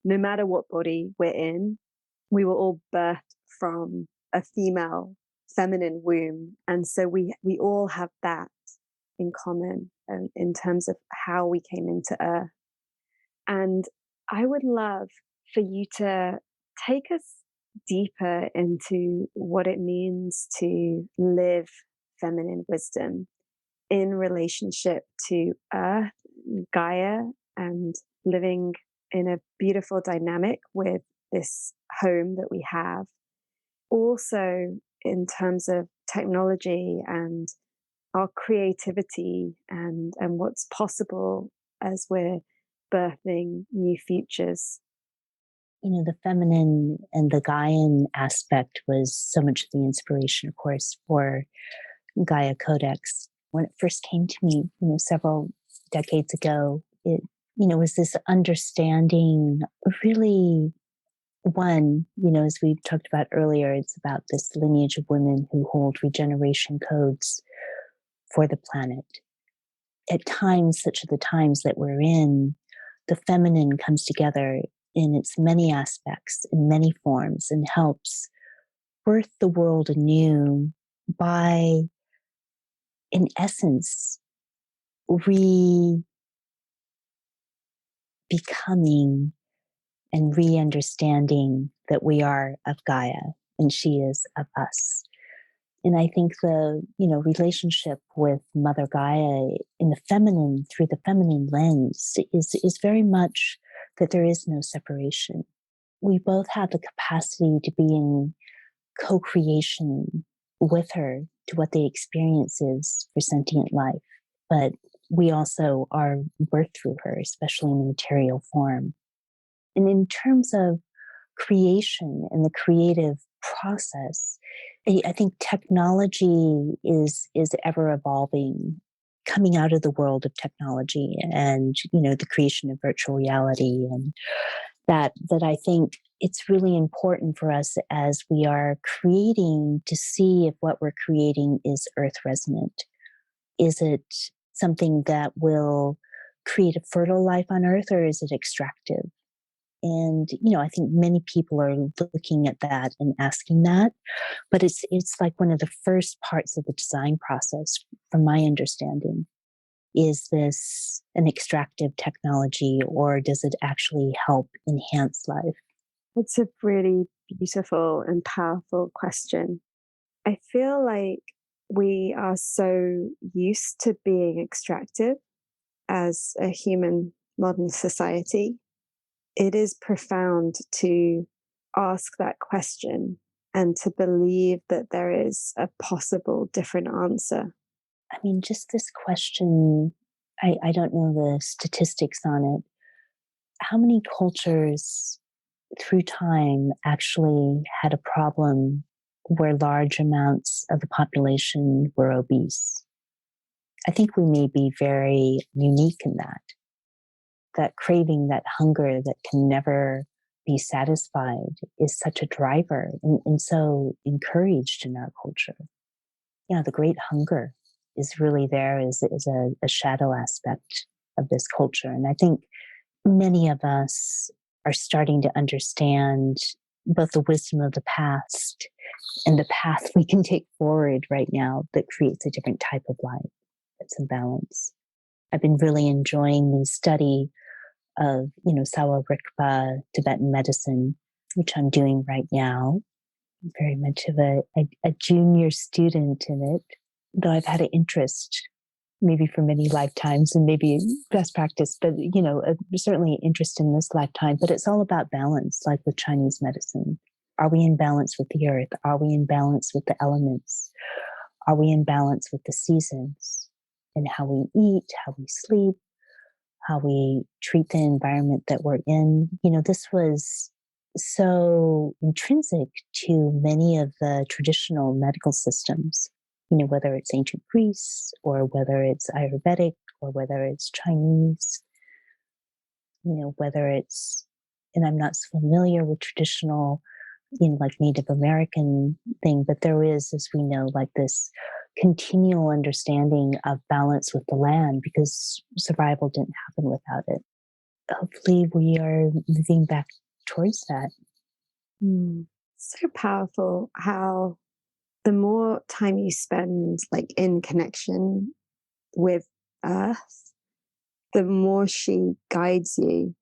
B: no matter what body we're in, we were all birthed from a female feminine womb. And so we all have that in common in terms of how we came into Earth. And I would love for you to take us deeper into what it means to live feminine wisdom in relationship to Earth, Gaia, and living in a beautiful dynamic with this home that we have. Also, in terms of technology and our creativity and what's possible as we're birthing new futures.
A: The feminine and the Gaian aspect was so much of the inspiration, of course, for GAIA CODEX. When it first came to me, several decades ago, it, was this understanding, really, one, as we talked about earlier, it's about this lineage of women who hold regeneration codes for the planet. At times, such are the times that we're in, the feminine comes together in its many aspects, in many forms, and helps birth the world anew by, in essence, becoming and re-understanding that we are of Gaia and she is of us. And I think the, relationship with Mother Gaia in the feminine, through the feminine lens, is very much that there is no separation. We both have the capacity to be in co-creation with her to what the experience is for sentient life. But we also are birthed through her, especially in the material form. And in terms of creation and the creative process, I think technology is ever evolving, coming out of the world of technology and, the creation of virtual reality. And that I think it's really important for us as we are creating to see if what we're creating is earth resonant. Is it something that will create a fertile life on earth, or is it extractive? And, I think many people are looking at that and asking that, but it's like one of the first parts of the design process, from my understanding. Is this an extractive technology, or does it actually help enhance life?
B: It's a really beautiful and powerful question. I feel like we are so used to being extractive as a human modern society. It is profound to ask that question and to believe that there is a possible different answer.
A: I mean, just this question, I don't know the statistics on it. How many cultures through time actually had a problem where large amounts of the population were obese? I think we may be very unique in that craving, that hunger that can never be satisfied is such a driver and so encouraged in our culture. The great hunger is really there is a shadow aspect of this culture. And I think many of us are starting to understand both the wisdom of the past and the path we can take forward right now that creates a different type of life that's in balance. I've been really enjoying the study of, Sawa Rigpa, Tibetan medicine, which I'm doing right now. I'm very much of a junior student in it, though I've had an interest maybe for many lifetimes and maybe best practice, but, certainly interest in this lifetime. But it's all about balance, like with Chinese medicine. Are we in balance with the earth? Are we in balance with the elements? Are we in balance with the seasons and how we eat, how we sleep, how we treat the environment that we're in? This was so intrinsic to many of the traditional medical systems, whether it's ancient Greece or whether it's Ayurvedic or whether it's Chinese, whether it's, and I'm not so familiar with traditional, like Native American thing, but there is, as we know, like this continual understanding of balance with the land because survival didn't happen without it. Hopefully we are moving back towards that.
B: So powerful how the more time you spend like in connection with Earth, the more she guides you.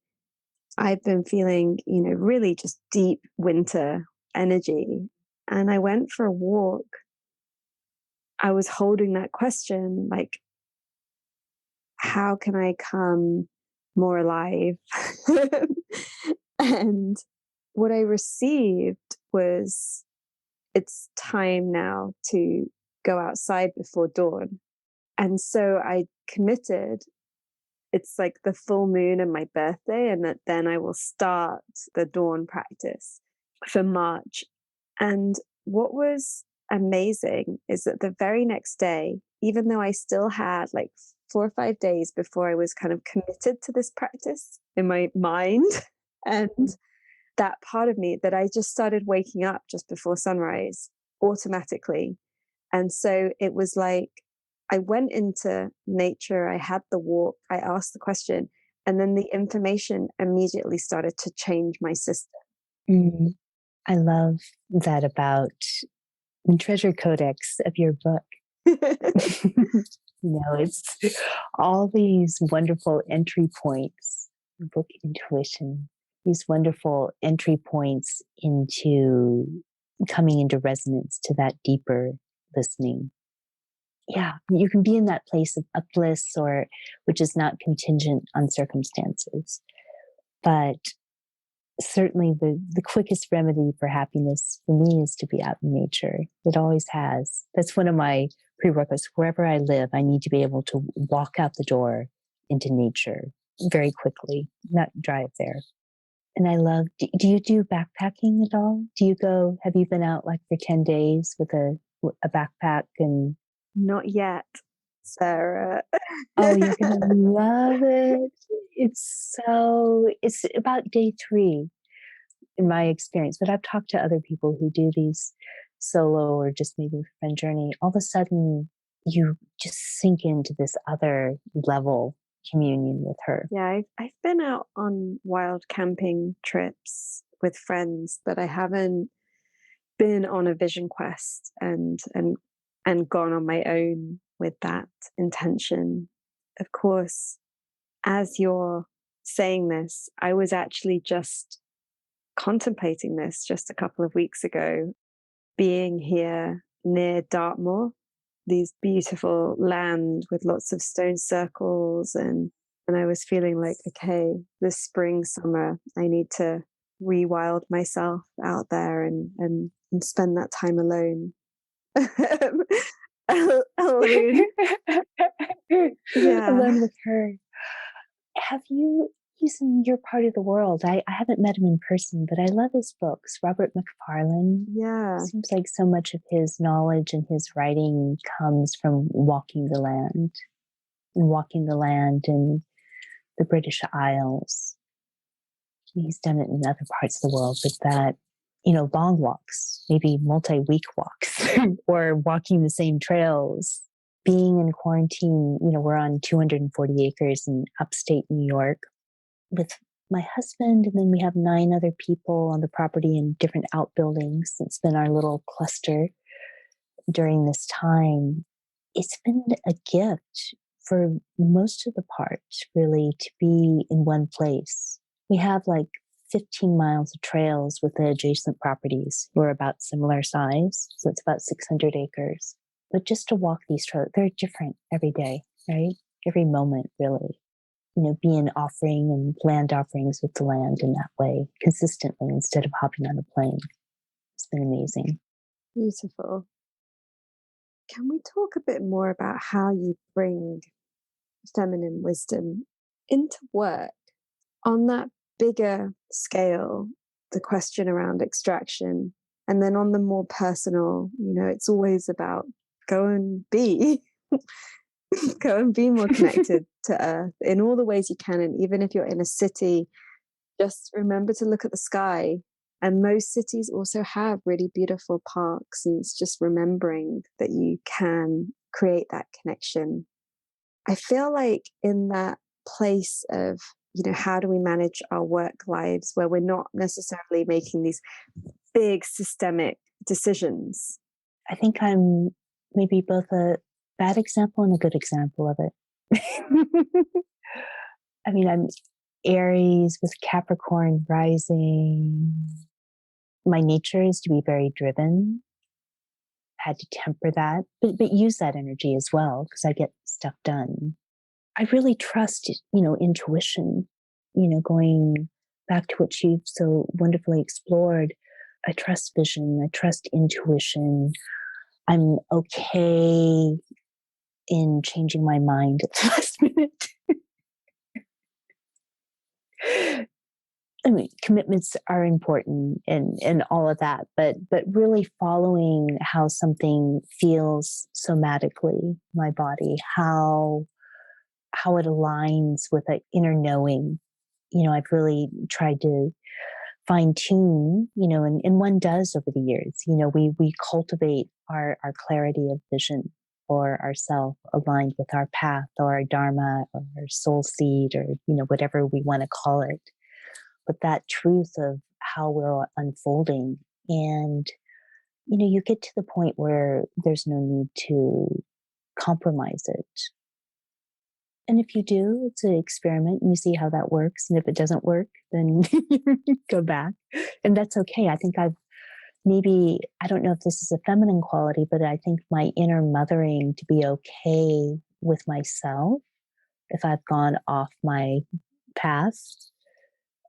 B: I've been feeling, really just deep winter energy. And I went for a walk. I was holding that question, like, how can I come more alive? And what I received was, it's time now to go outside before dawn. And so I committed. It's like the full moon and my birthday, and that then I will start the dawn practice for March. And what was amazing is that the very next day, even though I still had like 4 or 5 days before I was kind of committed to this practice in my mind, and that part of me that I just started waking up just before sunrise automatically. And so it was like, I went into nature, I had the walk, I asked the question, and then the information immediately started to change my system.
A: I love that about the treasure codex of your book. It's all these wonderful entry points, book intuition, these wonderful entry points into coming into resonance to that deeper listening. Yeah, you can be in that place of bliss, or which is not contingent on circumstances. But certainly the quickest remedy for happiness for me is to be out in nature. It always has. That's one of my prerequisites. Wherever I live, I need to be able to walk out the door into nature very quickly, not drive there. And I love, do you do backpacking at all? Have you been out like for 10 days with a backpack and...
B: Not yet, Sarah.
A: Oh, you're going to love it. It's about day 3 in my experience, but I've talked to other people who do these solo or just maybe a friend journey. All of a sudden you just sink into this other level communion with her.
B: Yeah, I've been out on wild camping trips with friends, but I haven't been on a vision quest and gone on my own with that intention. Of course, as you're saying this, I was actually just contemplating this just a couple of weeks ago, being here near Dartmoor, these beautiful land with lots of stone circles, and I was feeling like, okay, this spring, summer, I need to rewild myself out there and spend that time alone. Alone. Yeah.
A: Alone with her. He's in your part of the world. I haven't met him in person, but I love his books. Robert McFarlane.
B: Yeah.
A: Seems like so much of his knowledge and his writing comes from walking the land in the British Isles. He's done it in other parts of the world, but that, long walks, maybe multi-week walks, or walking the same trails. Being in quarantine, we're on 240 acres in upstate New York with my husband, and then we have 9 other people on the property in different outbuildings. It's been our little cluster during this time. It's been a gift for most of the part, really, to be in one place. We have like 15 miles of trails with the adjacent properties. We're about similar size, so it's about 600 acres. But just to walk these trails, they're different every day, right? Every moment, really. Be an offering and land offerings with the land in that way, consistently, instead of hopping on a plane. It's been amazing.
B: Beautiful. Can we talk a bit more about how you bring feminine wisdom into work? On that bigger scale, the question around extraction, and then on the more personal, it's always about go and be more connected to earth in all the ways you can. And even if you're in a city, just remember to look at the sky. And most cities also have really beautiful parks, and it's just remembering that you can create that connection. I feel like in that place of, how do we manage our work lives where we're not necessarily making these big systemic decisions?
A: I think I'm maybe both a bad example and a good example of it. I mean, I'm Aries with Capricorn rising. My nature is to be very driven. I had to temper that, but use that energy as well, because I get stuff done. I really trust, intuition, going back to what you've so wonderfully explored. I trust vision. I trust intuition. I'm okay in changing my mind at the last minute. I mean, commitments are important and all of that, but really following how something feels somatically, my body, how it aligns with an inner knowing. I've really tried to fine tune, and one does over the years. We cultivate our clarity of vision for ourself, aligned with our path or our dharma or our soul seed, or whatever we want to call it. But that truth of how we're unfolding, and you get to the point where there's no need to compromise it. And if you do, it's an experiment and you see how that works. And if it doesn't work, then go back. And that's okay. I think I don't know if this is a feminine quality, but I think my inner mothering to be okay with myself if I've gone off my path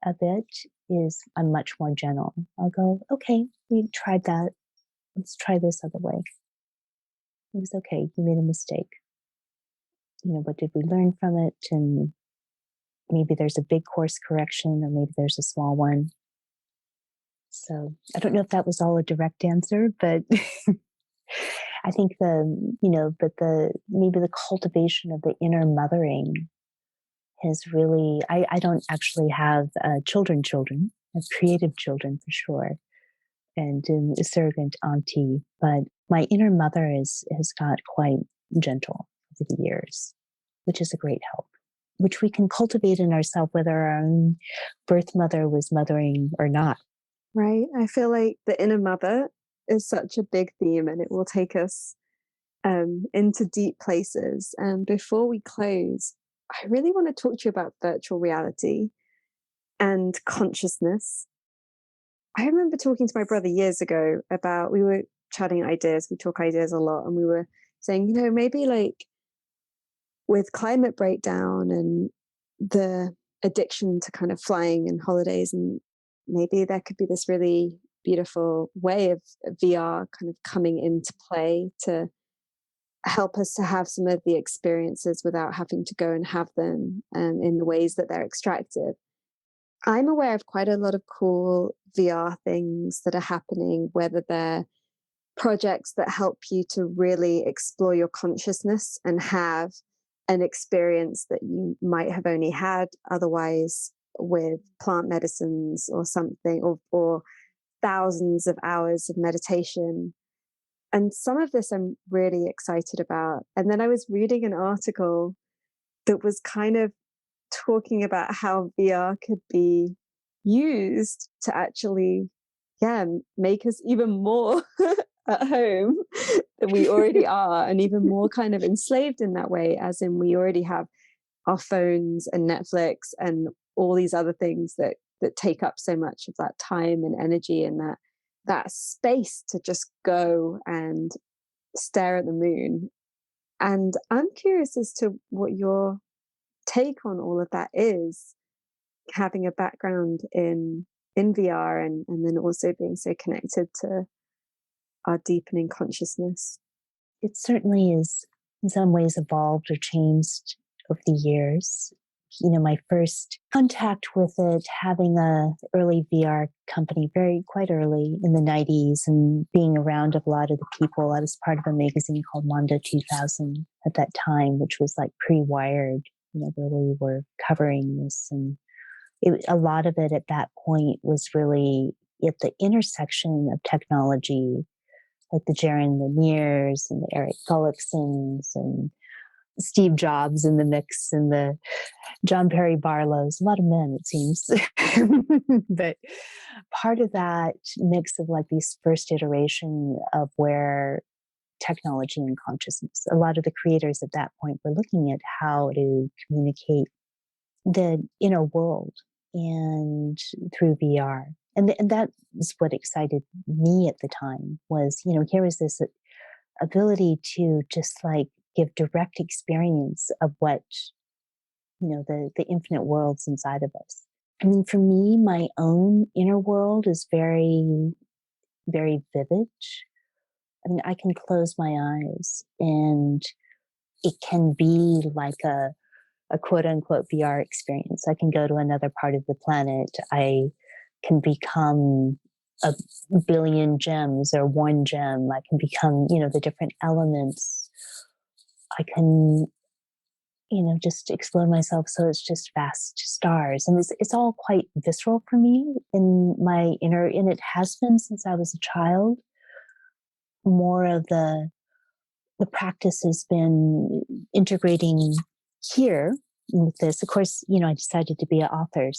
A: a bit is I'm much more gentle. I'll go, okay, we tried that. Let's try this other way. It was okay. You made a mistake. What did we learn from it? And maybe there's a big course correction, or maybe there's a small one. So I don't know if that was all a direct answer, but I think maybe the cultivation of the inner mothering has really, I don't actually have children. I have creative children for sure, and a surrogate auntie, but my inner mother has got quite gentle over the years, which is a great help, which we can cultivate in ourselves, whether our own birth mother was mothering or not.
B: Right. I feel like the inner mother is such a big theme, and it will take us into deep places. And before we close, I really want to talk to you about virtual reality and consciousness. I remember talking to my brother years ago about, we were chatting ideas, we talk ideas a lot, and we were saying, maybe like with climate breakdown and the addiction to kind of flying and holidays, and maybe there could be this really beautiful way of VR kind of coming into play to help us to have some of the experiences without having to go and have them in the ways that they're extractive. I'm aware of quite a lot of cool VR things that are happening, whether they're projects that help you to really explore your consciousness and have an experience that you might have only had otherwise with plant medicines or something, or thousands of hours of meditation. And some of this I'm really excited about. And then I was reading an article that was kind of talking about how VR could be used to actually, make us even more at home than we already are, and even more kind of enslaved in that way, as in we already have our phones and Netflix and all these other things that take up so much of that time and energy, and that space to just go and stare at the moon. And I'm curious as to what your take on all of that is, having a background in VR, and then also being so connected to our deepening consciousness.
A: It certainly is in some ways evolved or changed over the years. My first contact with it, having a early VR company quite early in the 90s, and being around a lot of the people. I was part of a magazine called Mondo 2000 at that time, which was like pre-Wired, where we were covering this. And a lot of it at that point was really at the intersection of technology, like the Jaron Lanier's and the Eric Gullicksons and Steve Jobs in the mix, and the John Perry Barlow's, a lot of men, it seems. But part of that mix of like these first iteration of where technology and consciousness, a lot of the creators at that point were looking at how to communicate the inner world and through VR. And that is what excited me at the time, was, here was this ability to just like give direct experience of what, the infinite worlds inside of us. I mean, for me, my own inner world is very, very vivid. I mean, I can close my eyes and it can be like a quote unquote VR experience. I can go to another part of the planet. I can become a billion gems or one gem. I can become, the different elements. I can, just explode myself. So it's just vast stars. And it's all quite visceral for me in my inner, and it has been since I was a child. More of the practice has been integrating here with this. Of course, I decided to be an author,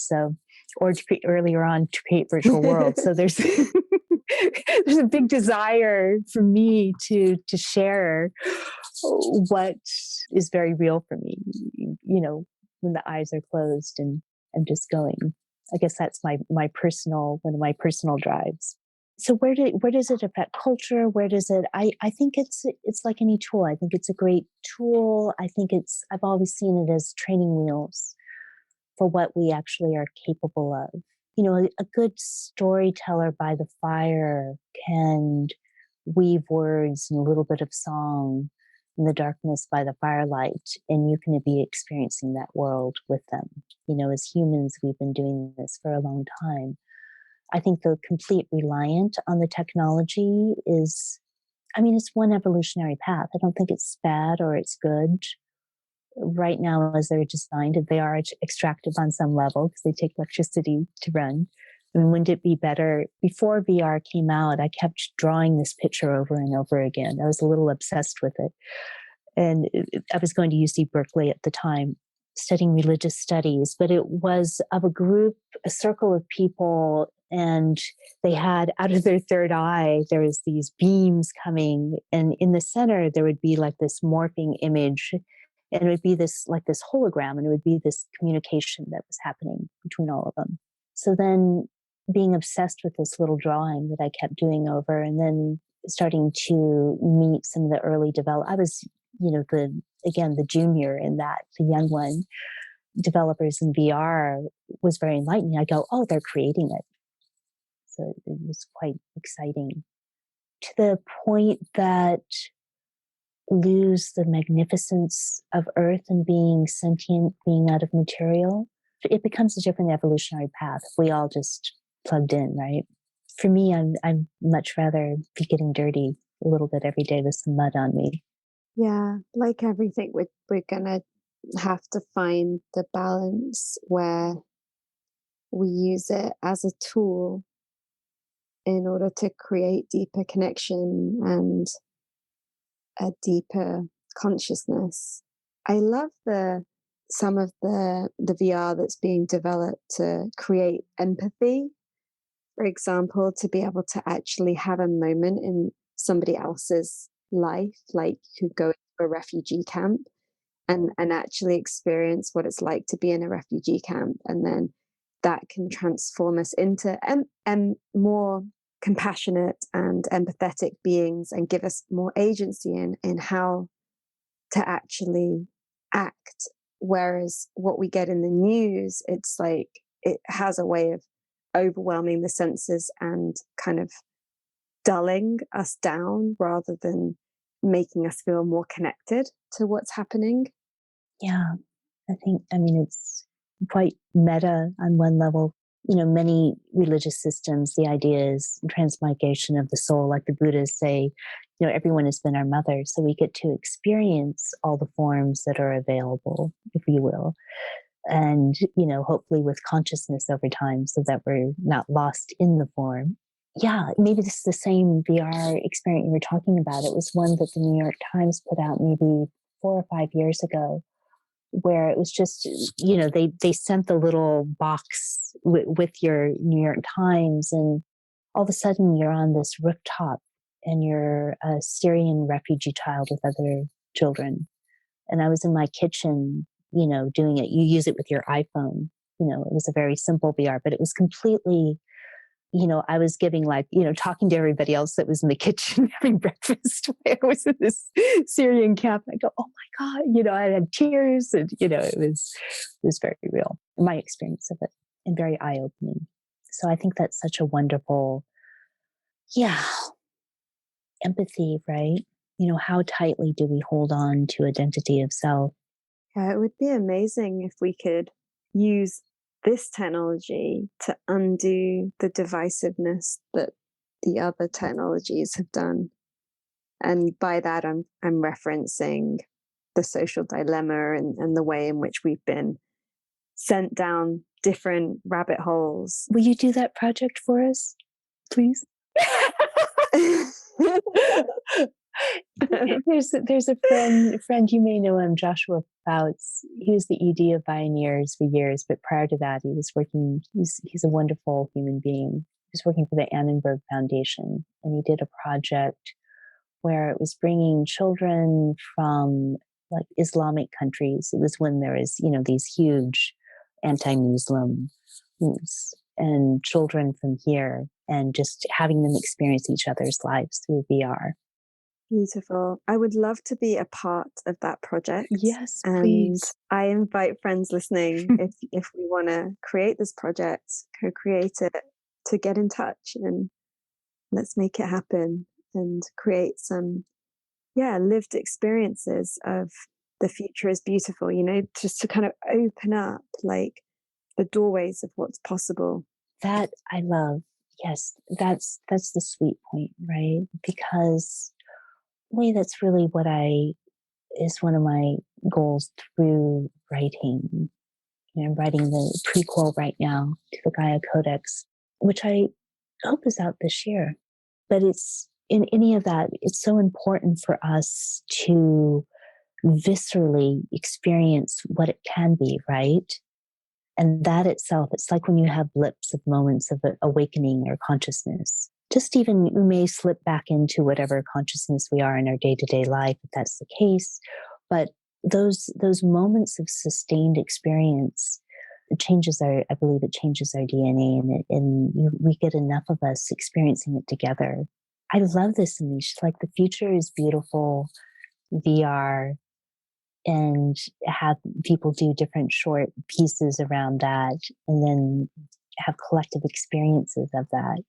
A: or to create, earlier on, to create virtual worlds. So there's there's a big desire for me to share what is very real for me, when the eyes are closed and I'm just going. I guess that's one of my personal drives. So where does it affect culture? Where does it? I think it's like any tool. I think it's a great tool. I think I've always seen it as training wheels for what we actually are capable of. A good storyteller by the fire can weave words and a little bit of song in the darkness by the firelight, and you can be experiencing that world with them. As humans, we've been doing this for a long time. I think the complete reliant on the technology it's one evolutionary path. I don't think it's bad or it's good. Right now, as they're designed, they are extractive on some level because they take electricity to run. I mean, wouldn't it be better? Before VR came out, I kept drawing this picture over and over again. I was a little obsessed with it. And I was going to UC Berkeley at the time, studying religious studies, but it was of a circle of people, and they had, out of their third eye, there was these beams coming, and in the center, there would be like this morphing image, and it would be this hologram, and it would be this communication that was happening between all of them. So then being obsessed with this little drawing that I kept doing over, and then starting to meet some of the early I was, the junior in that, the young one, developers in VR, was very enlightening. I go, oh, they're creating it. So it was quite exciting, to the point that lose the magnificence of Earth and being sentient, being out of material. It becomes a different evolutionary path if we all just plugged in, right? For me, I'm much rather be getting dirty a little bit every day with some mud on me.
B: Yeah, like everything, we're gonna have to find the balance where we use it as a tool in order to create deeper connection and a deeper consciousness. I love the some of the VR that's being developed to create empathy, for example, to be able to actually have a moment in somebody else's life, like you could go to a refugee camp and actually experience what it's like to be in a refugee camp. And then that can transform us into more compassionate and empathetic beings and give us more agency in how to actually act. Whereas what we get in the news, it's like it has a way of overwhelming the senses and kind of dulling us down rather than making us feel more connected to what's happening.
A: Yeah, I mean, it's quite meta on one level. You know, many religious systems, the idea is transmigration of the soul, like the Buddhists say, you know, everyone has been our mother. So we get to experience all the forms that are available, if you will. And, you know, hopefully with consciousness over time so that we're not lost in the form. Yeah, maybe this is the same VR experience you were talking about. It was one that the New York Times put out maybe 4 or 5 years ago, where it was just, you know, they sent the little box with your New York Times, and all of a sudden you're on this rooftop and you're a Syrian refugee child with other children. And I was in my kitchen, you know, doing it. You use it with your iPhone. You know, it was a very simple VR, but it was completely, you know, I was giving like, you know, talking to everybody else that was in the kitchen having breakfast. I was in this Syrian camp. I go, oh my God, you know, I had tears, and, you know, it was very real, my experience of it, and very eye-opening. So I think that's such a wonderful, empathy, right? You know, how tightly do we hold on to identity of self?
B: Yeah, it would be amazing if we could use this technology to undo the divisiveness that the other technologies have done. And by that, I'm referencing the social dilemma and the way in which we've been sent down different rabbit holes.
A: Will you do that project for us, please? There's a friend you may know him, Joshua Fouts. He was the ED of Bioneers for years, but prior to that, he was working. He's a wonderful human being. He was working for the Annenberg Foundation, and he did a project where it was bringing children from like Islamic countries. It was when there was, you know, these huge anti-Muslim moves, and children from here, and just having them experience each other's lives through VR.
B: Beautiful. I would love to be a part of that project.
A: Yes,
B: and
A: please.
B: I invite friends listening, if we want to create this project, co-create it, to get in touch and let's make it happen and create some, lived experiences of the future is beautiful, you know, just to kind of open up like the doorways of what's possible.
A: That I love. Yes, that's the sweet point, right? Because that's really what is one of my goals through writing. You know, I'm writing the prequel right now to the GAIA CODEX, which I hope is out this year. But it's in any of that, it's so important for us to viscerally experience what it can be, right? And that itself, it's like when you have blips of moments of awakening or consciousness. Just even we may slip back into whatever consciousness we are in our day-to-day life, if that's the case. But those moments of sustained experience, I believe it changes our DNA, and we get enough of us experiencing it together. I love this, Amisha. Like, the future is beautiful, VR, and have people do different short pieces around that, and then have collective experiences of that.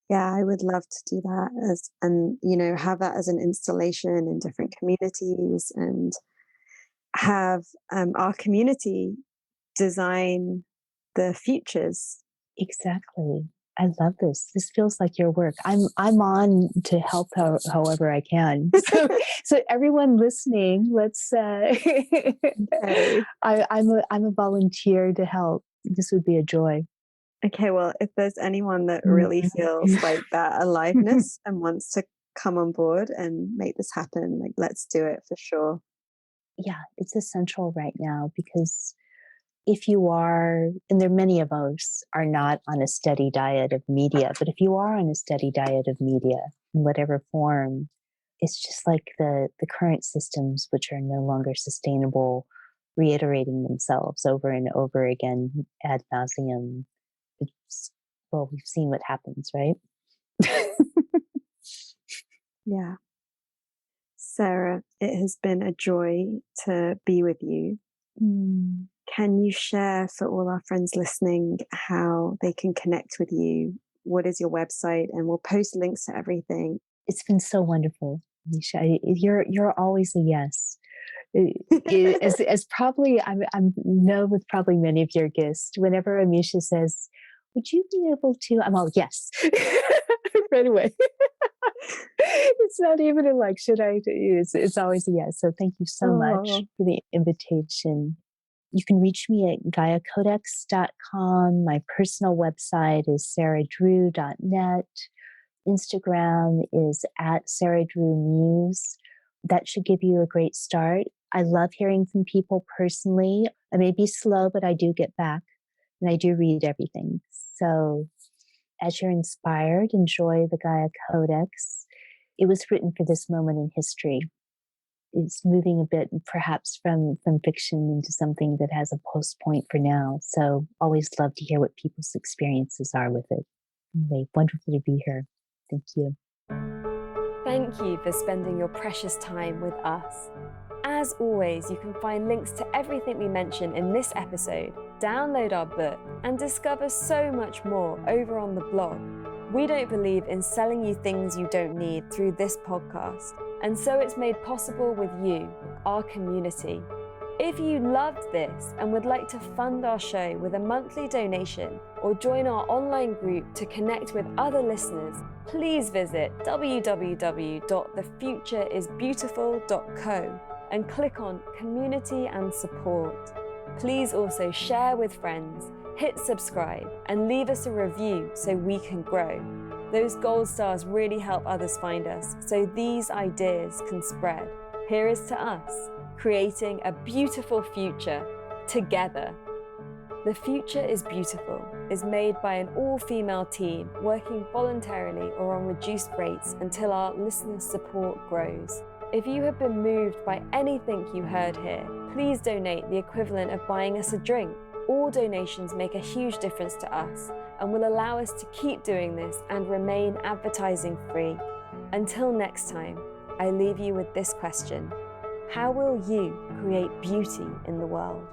B: Yeah, I would love to do that and you know, have that as an installation in different communities, and have our community design the futures.
A: Exactly. I love this. This feels like your work. I'm on to help however I can. So everyone listening, let's.
B: Okay.
A: I'm a volunteer to help. This would be a joy.
B: Okay, well, if there's anyone that really feels like that aliveness and wants to come on board and make this happen, like, let's do it for sure.
A: it's essential right now, because if you are, and there are many of us are not on a steady diet of media, but if you are on a steady diet of media in whatever form, it's just like the current systems, which are no longer sustainable, reiterating themselves over and over again ad nauseum. Well, we've seen what happens, right?
B: Yeah. Sarah, it has been a joy to be with you. Can you share for all our friends listening how they can connect with you? What is your website? And we'll post links to everything.
A: It's been so wonderful, Amisha. You're always a yes. As probably I know with probably many of your guests, whenever Amisha says, "Would you be able to?" I'm all yes, right away. It's not even a like, should I? It's always a yes. So thank you so much for the invitation. You can reach me at GaiaCodex.com. My personal website is sarahdrew.net. Instagram is at sarahdrewmuse. That should give you a great start. I love hearing from people personally. I may be slow, but I do get back, and I do read everything. So as you're inspired, enjoy the Gaia Codex. It was written for this moment in history. It's moving a bit, perhaps, from fiction into something that has a post point for now. So always love to hear what people's experiences are with it. Anyway, wonderful to be here. Thank you.
B: Thank you for spending your precious time with us. As always, you can find links to everything we mentioned in this episode, download our book, and discover so much more over on the blog. We don't believe in selling you things you don't need through this podcast, and so it's made possible with you, our community. If you loved this and would like to fund our show with a monthly donation or join our online group to connect with other listeners, please visit www.thefutureisbeautiful.co and click on Community and Support. Please also share with friends, hit subscribe, and leave us a review so we can grow. Those gold stars really help others find us, so these ideas can spread. Here is to us, creating a beautiful future together. The Future is Beautiful is made by an all-female team working voluntarily or on reduced rates until our listener support grows. If you have been moved by anything you heard here, please donate the equivalent of buying us a drink. All donations make a huge difference to us and will allow us to keep doing this and remain advertising free. Until next time, I leave you with this question. How will you create beauty in the world?